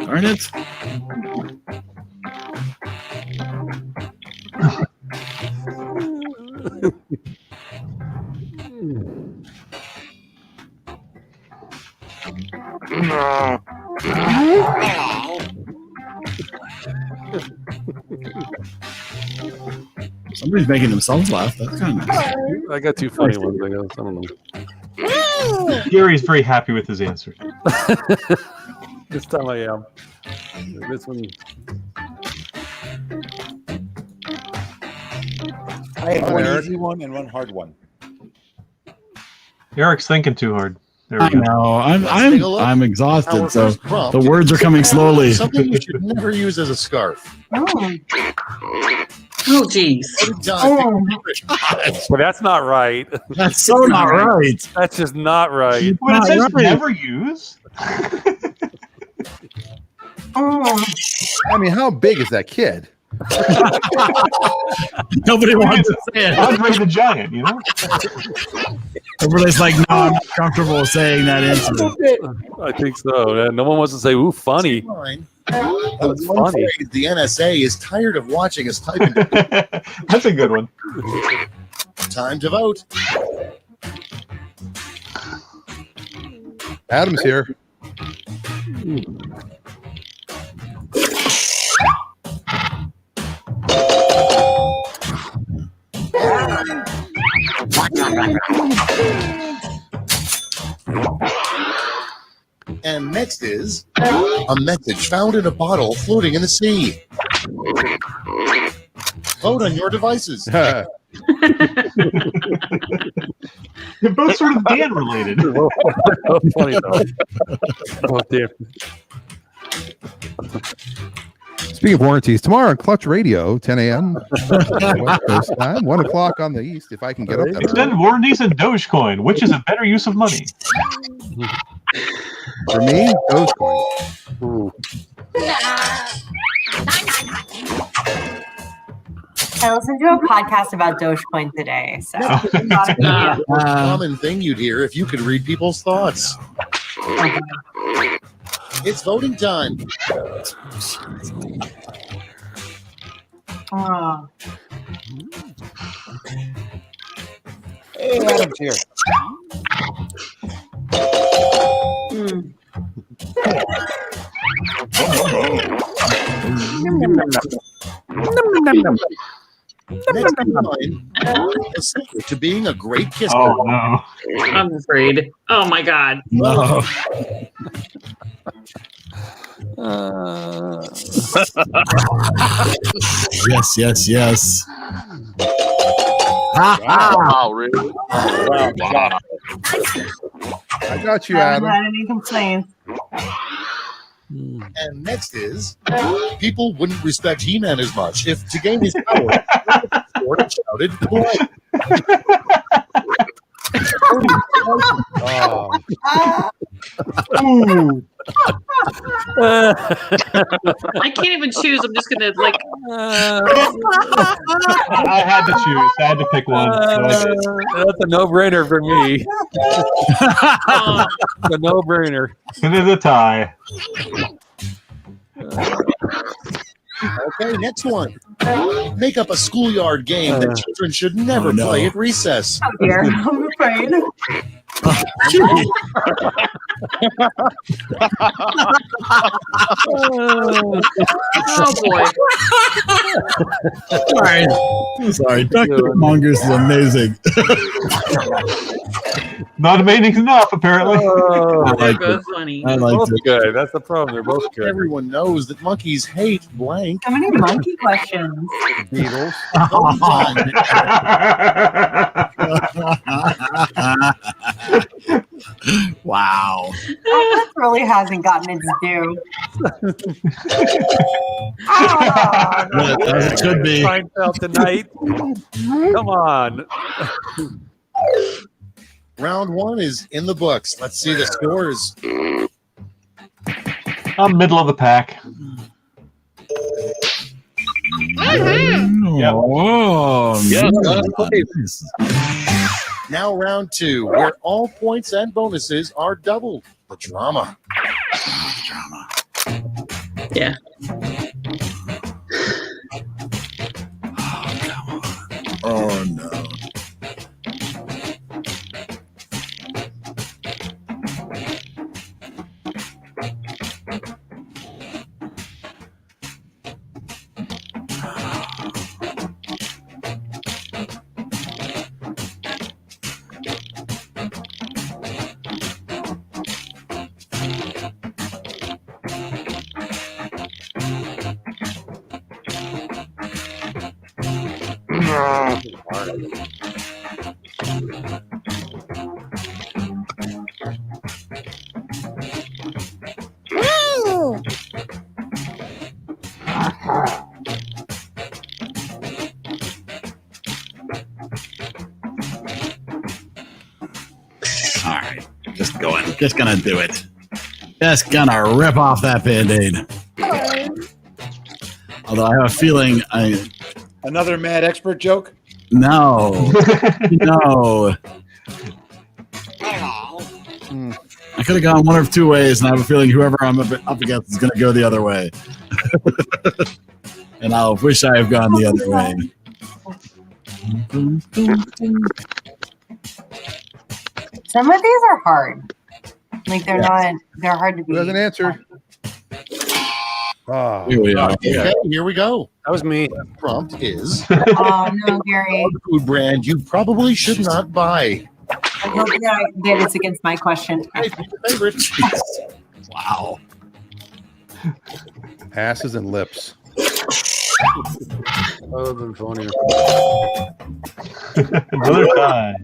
Darn it. Somebody's making themselves laugh. That's kind of nice. I got 2 funny ones, I guess. I don't know. Gary's very happy with his answer. This time I am. This one. I had Come on, one Eric. easy one and one hard one. Eric's thinking too hard. There I we go. know. Take a look. I'm Our exhausted, so first prompt the words are coming slowly. Something you should never use as a scarf. Oh, geez. Well, that's not right. That's so not right. That's just not right. But it Not says right. never use. I mean, how big is that kid? Nobody wants to say it. Andre the Giant, you know? Everybody's like, no, I'm not comfortable saying that answer. I think so. No one wants to say, ooh, funny. Fine. That's One funny. phrase the NSA is tired of watching us type into. That's a good one. Time to vote. Adam's here. And next is a message found in a bottle floating in the sea. Vote on your devices. They're both sort of Dan related. Funny though. Oh, dear. Speaking of warranties, tomorrow on Clutch Radio, 10 a.m. West Coast time, 1 o'clock on the East, if I can get up that Extend warranties and Dogecoin. Which is a better use of money? For me, Dogecoin. I listened to a podcast about Dogecoin today. So Common thing you'd hear if you could read people's thoughts. It's voting time. Oh. Hey, Adam's here. Next in line, the secret to being a great kisser. Oh no! I'm afraid. Oh my God. No. Yes. Wow, really? Wow. I got you, I haven't Adam. had any complaints. And next is, people wouldn't respect He-Man as much if, to gain his power, Sword shouted, "Blood." Ooh. I can't even choose. I'm just gonna like. I had to choose. I had to pick one. So I did. That's a no-brainer for me. A no-brainer. It is a tie. Okay, next one. Make up a schoolyard game that children should never play at recess. Oh dear, I'm afraid. Oh boy. Sorry. Dr. Mongoose is amazing. Not amazing enough, apparently. I They're like both it. funny. I They're like both it. good. That's the problem. They're both good. Everyone knows that monkeys hate blank. How many monkey questions? Beatles. Voting time. Wow. That really hasn't gotten its due. As it should be. Seinfeld tonight. Come on. Round one is in the books. Let's see the scores. I'm middle of the pack. Oh, Yeah, nice. Now round two, where all points and bonuses are doubled. The drama. Yeah. Oh, no. All right. Just gonna do it. Just gonna rip off that Band-Aid. Although I have a feeling Another mad expert joke? no. I could have gone one of two ways, and I have a feeling whoever I'm up against is going to go the other way. And I'll wish I have gone the other way. Some of these are hard. Like they're hard to Who beat. has an answer? Oh. Here we are. Okay, here we go. That was me. The prompt is Oh no, Gary. food brand you probably should not buy. I hope that it's against my question. Hey, favorite. Wow. Asses and lips. Oh, the phony. Another tie.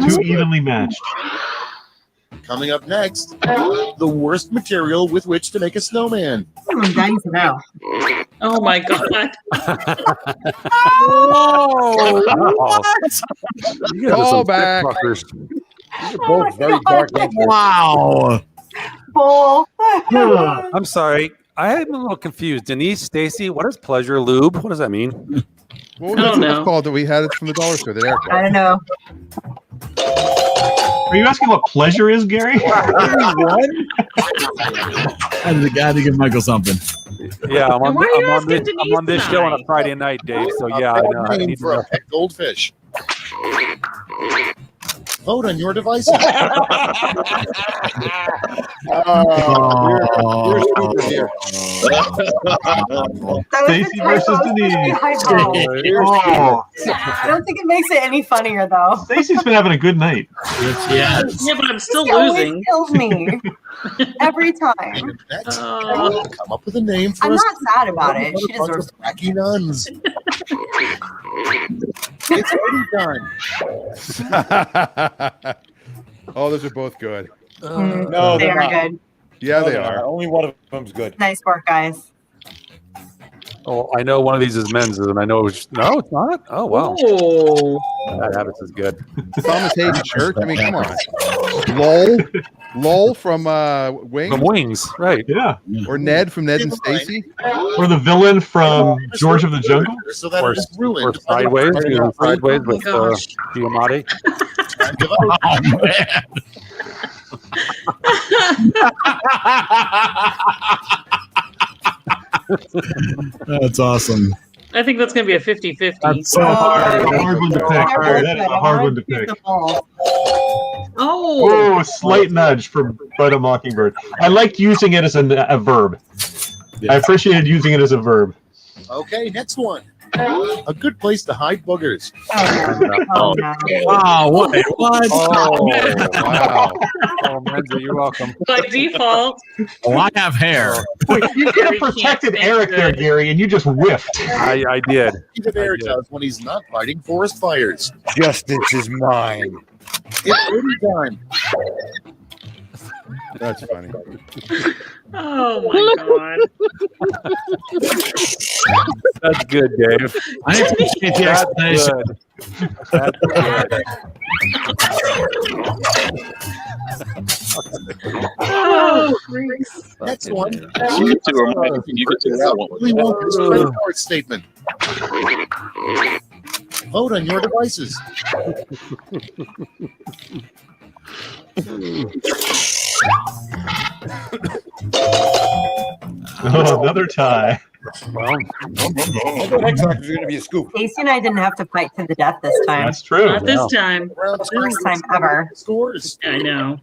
Too evenly matched. Coming up next, the worst material with which to make a snowman. I'm dying to know. Oh my god. Oh, you guys are some back. sick fuckers. These are both very dark answers. Wow. Bull. I'm sorry. I'm a little confused. Denise, Stacy, what is pleasure lube? What does that mean? What was I that don't know. stuff called that we had it from the dollar store? That Eric I don't know. Are you asking what pleasure is, Gary? I had to give Michael something. Yeah, I'm on, Why are you I'm on this, asking I'm on this Denise show on a tonight? Friday night, Dave. So yeah, I know. I Name need for to a pet goldfish. Vote on your devices. You're super here. Stacy versus Denise. Oh. I don't think it makes it any funnier though. Stacy's been having a good night. Yes. Yeah, but I'm still She always losing. kills me every time. Next, Oh. come up with a name for I'm us. not sad about it. She deserves it. Wacky nuns. It's already done. Oh, those are both good. No, They they're are not. good. Yeah, No, they they're are. not. Only one of them's good. Nice work, guys. Oh, I know one of these is men's, and I know it was. No, it's not. Oh wow, Oh. that habits is good. Thomas Hayden shirt. I mean, come on. Lol from Wings, From Wings, right? Yeah. or Ned from Ned and Stacy. Or the villain from George of the Jungle. So that Or, it is ruined. or Sideways, Sideways Oh my with gosh. Giamatti. Time to vote. Oh, man. That's awesome. I think that's going to be a 50-50. That's so hard. Hard one to pick. That is a hard one to pick. Oh. Oh, a slight nudge for Bud a Mockingbird. I liked using it as a verb. I appreciated using it as a verb. Okay, next one. A good place to hide boogers. Oh, no. Wow. What? What? Oh, Wow. oh, Menza, you're welcome. By default. Oh, I have hair. Wait, you could Gary have protected can't Eric there, think Gary, and you just whiffed. I did. Even Eric does when he's not fighting forest fires. Justice is mine. It's already done. That's funny. Oh my god. That's good, Dave. I appreciate the That's explanation. good. That's good. Oh, freaks. Next one. You get to that one. Really want this credit card statement. Vote on your devices. Oh, another tie. Well, I thought X Factor was going to be a scoop. Casey and I didn't have to fight to the death this time. That's true. Not this time. Round two. First time ever. Scores. I know.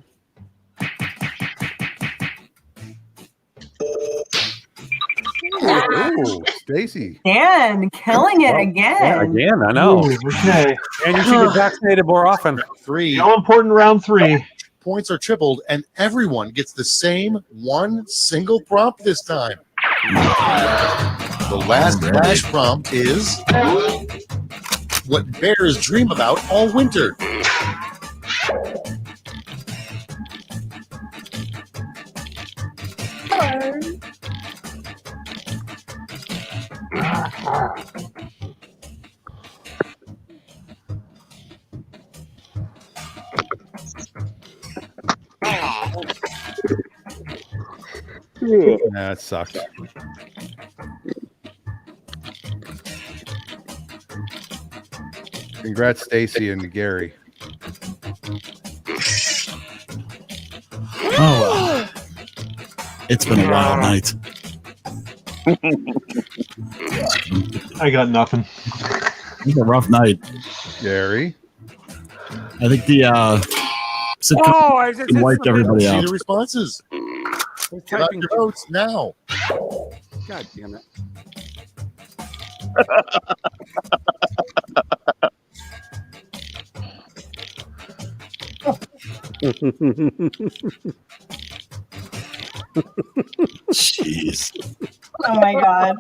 Ooh, Stacy. Dan, killing it again. again, I know. Ooh, okay. And you should get vaccinated more often. Three. All important round 3. Points are tripled, and everyone gets the same one single prompt this time. The last flash prompt is what bears dream about all winter. That sucked. Congrats, Stacy and Gary. Oh, well. It's been a wild night. I got nothing. It's a rough night. Gary. I think the sitcom wiped everybody See out. the responses. Put out your votes now. God damn it. Jeez. Oh my god.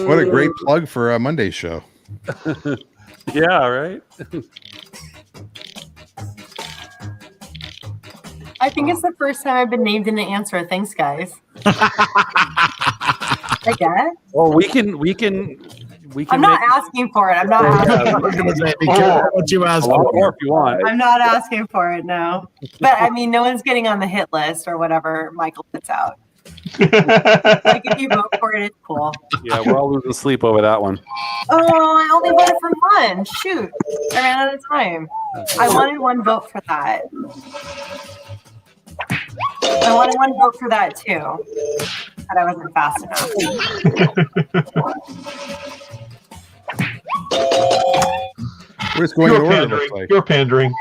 What a great plug for a Monday show. Yeah, right. I think it's the first time I've been named in the answer. Thanks, guys. I guess. Well, we can. I'm not asking for it. I'm not asking. Be careful what you ask for if you want. I'm not asking for it, no. But I mean, no one's getting on the hit list or whatever Michael puts out. Like if you vote for it, it's cool. Yeah, we're all losing sleep over that one. Oh, I only voted for one. Shoot, I ran out of time. I wanted one vote for that. I wanted one vote for that too, but I wasn't fast enough. We're just going in You're order. pandering. Looks like. You're pandering.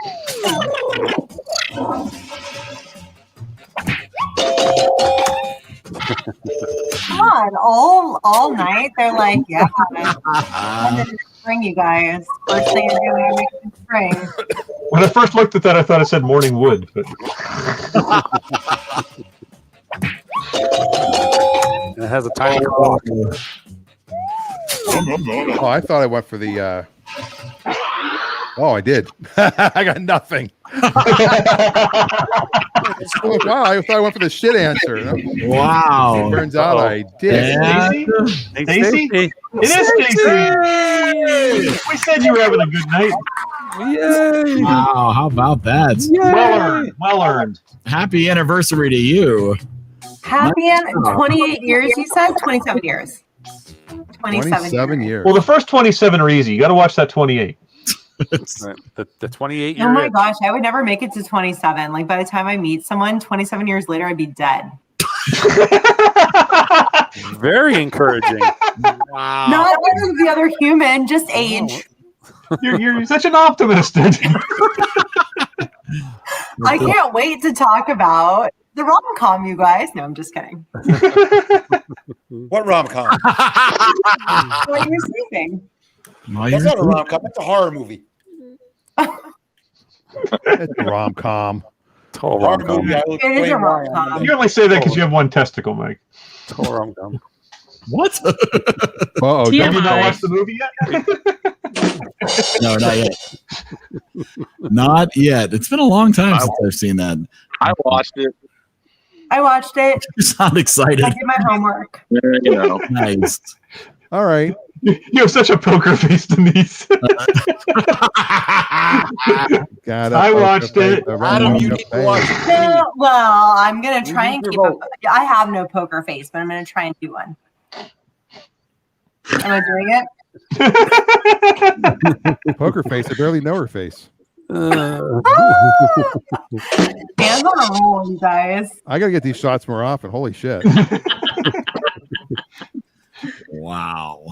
Come on, all night they're like, yeah, I'm in the spring, you guys. First thing you're doing, you're making spring. When I first looked at that, I thought it said morning wood. But It has a tiny clock. Oh, I thought I went for the. Oh, I did. I got nothing. Wow, I thought I went for the shit answer. Wow. Turns out I did. Stacy? It is Stacy. We said you were having a good night. Yay! Wow, how about that? Well earned. Well earned. Happy anniversary to you. Happy 28 years, you said? 27 years. 27 years. Well, the first 27 are easy. You got to watch that 28. Right. The 28 year. Oh my gosh, I would never make it to 27. Like by the time I meet someone 27 years later, I'd be dead. Very encouraging. Wow. Not because of the other human, just age. You're such an optimist. I can't wait to talk about the rom-com, you guys. No, I'm just kidding. What rom-com? What you're sleeping. That's not a rom-com. That's a horror movie. It's a rom-com. Total Horror rom-com. movie. I will It is explain a why. rom-com. You only say that because you have one testicle, Mike. Total rom-com. What? Uh-oh, Have you not TMI. watched the movie yet? No, not yet. Not yet. It's been a long time since I've seen that. I watched it. I watched it. You sound excited. I did my homework. You know. Nice. All right. You have such a poker face, Denise. I watched it. Adam, you need to watch it. No, well, I'm gonna try and keep up. I have no poker face, but I'm gonna try and do one. Am I doing it? Poker face. I barely know her face. Hands on a roll, you guys. I got to get these shots more often. Holy shit. Wow.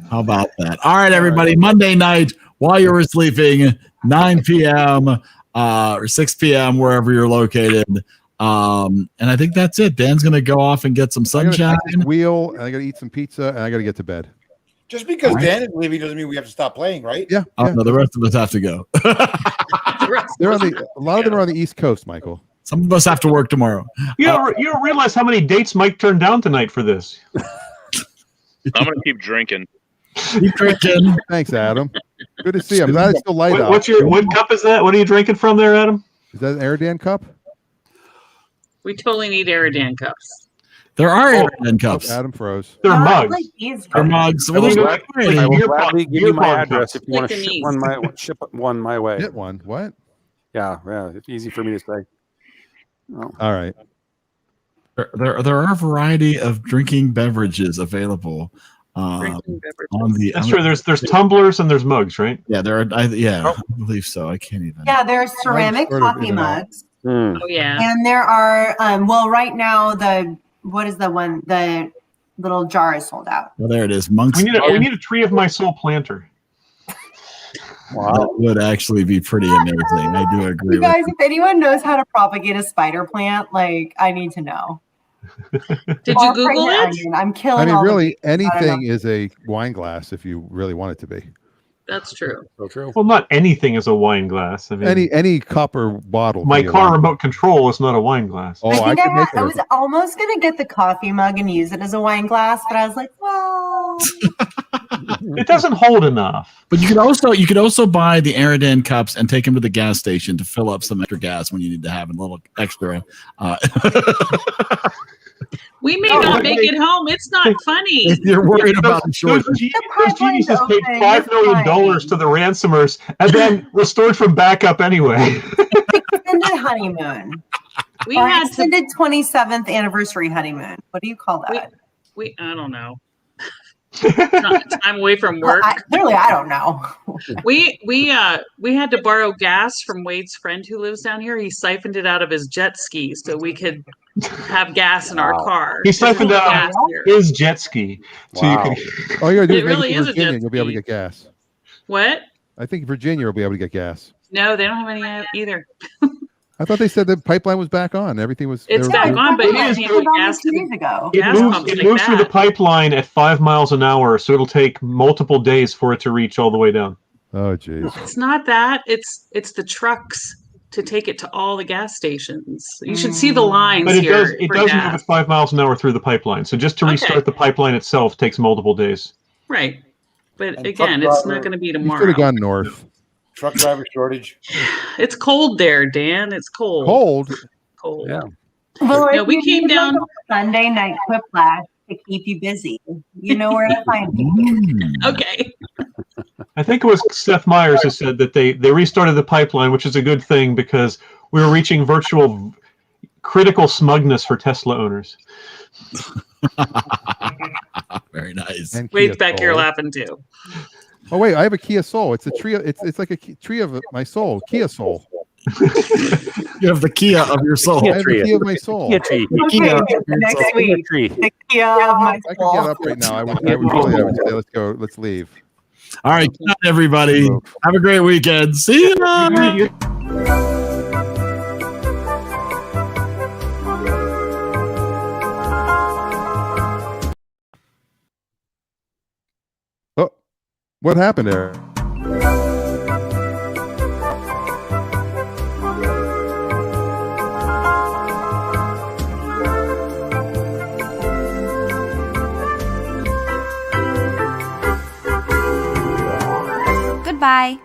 How about that? All right, everybody. Monday night, while you were sleeping, 9 p.m. Or 6 p.m., wherever you're located. And I think that's it. Dan's going to go off and get some sunshine. Wheel, and I got to eat some pizza, and I got to get to bed. Just because All right. Dan is leaving doesn't mean we have to stop playing, right? Yeah. Oh, no, the rest of us have to go. They're on a lot of them are on the East Coast, Michael. Some of us have to work tomorrow. You don't realize how many dates Mike turned down tonight for this. I'm gonna keep drinking. Keep drinking. Thanks, Adam. Good to see you. I'm glad it's still light out. What cup is that? What are you drinking from there, Adam? Is that an EriDan cup? We totally need EriDan cups. There are EriDan cups. Adam froze. They're I mugs. like these They're guys. mugs. I Well, will there's gladly- I will beer gladly pong- give beer you my pong address cups. if you want Like to the ship one my way. Get one. What? Yeah, it's easy for me to say. Oh. All right. There are a variety of drinking beverages available. Drinking beverages. On the That's true. There's tumblers and there's mugs, right? Yeah, there are. I believe so. I can't even. Yeah, there's ceramic sort of coffee in and out. mugs, Mm. Oh yeah. and there are. Well, right now what is the one? The little jar is sold out. Well, there it is. Monks. We need a tree of my soul planter. That would actually be pretty amazing. I do agree You with guys, you. if anyone knows how to propagate a spider plant, like I need to know. Did Or you Google pregnant it? onion. I'm killing. I mean, all the really, bees. I don't anything know. is a wine glass if you really want it to be. That's true. So true. Well, not anything is a wine glass. I mean, any cup or bottle. my can be a car wine. remote control is not a wine glass. Oh, I think could make I it was almost going to get the coffee mug and use it as a wine glass, but I was like, well. It doesn't hold enough. But you could also buy the EriDan cups and take them to the gas station to fill up some extra gas when you need to have a little extra. We may not make it home. It's not funny. If you're worried about the shortage. Those geniuses paid $5 million to the ransomers and then restored from backup anyway. Extended honeymoon. We Or had extended 27th anniversary honeymoon. What do you call that? I don't know. Time away from work. Clearly, I don't know. We had to borrow gas from Wade's friend who lives down here. He siphoned it out of his jet ski so we could have gas in our car. He siphoned out his jet ski. So you can... Oh, you're It really is a Virginia. jet You'll be able to ski. get gas. What? I think Virginia will be able to get gas. No, they don't have any either. I thought they said the pipeline was back on. Everything was. It's back on, but you can't get gas to days ago. It gas moves, pumps it like moves through the that. pipeline at 5 miles an hour, so it'll take multiple days for it to reach all the way down. Oh, jeez. It's not that. It's the trucks to take it to all the gas stations. You should see the lines But it here. does for move gas. at 5 miles an hour through the pipeline. So just to restart the pipeline itself takes multiple days. Right. But And again, truck it's driver- not going to be You should tomorrow. have gone north. Truck driver shortage. It's cold there, Dan. It's cold. Cold. Cold. Yeah. Well, No, if we you came need, like, down. a Sunday night quiplash to keep you busy. You know where to find me. Okay. I think it was Seth Meyers who said that they restarted the pipeline, which is a good thing because we were reaching virtual critical smugness for Tesla owners. Very nice. And Wade's Kia back here Soul. laughing too. Oh wait, I have a Kia Soul. It's a tree. It's like a tree of my soul. Kia Soul. You have the Kia of your soul. I have the Kia of my soul. Kia tree. Kia of your Next soul. week, Tree. the Kia of my I could soul. get up right now. I would say, let's go. Let's leave. All right, good night, everybody. Have a great weekend. See you. Oh, what happened there? Goodbye.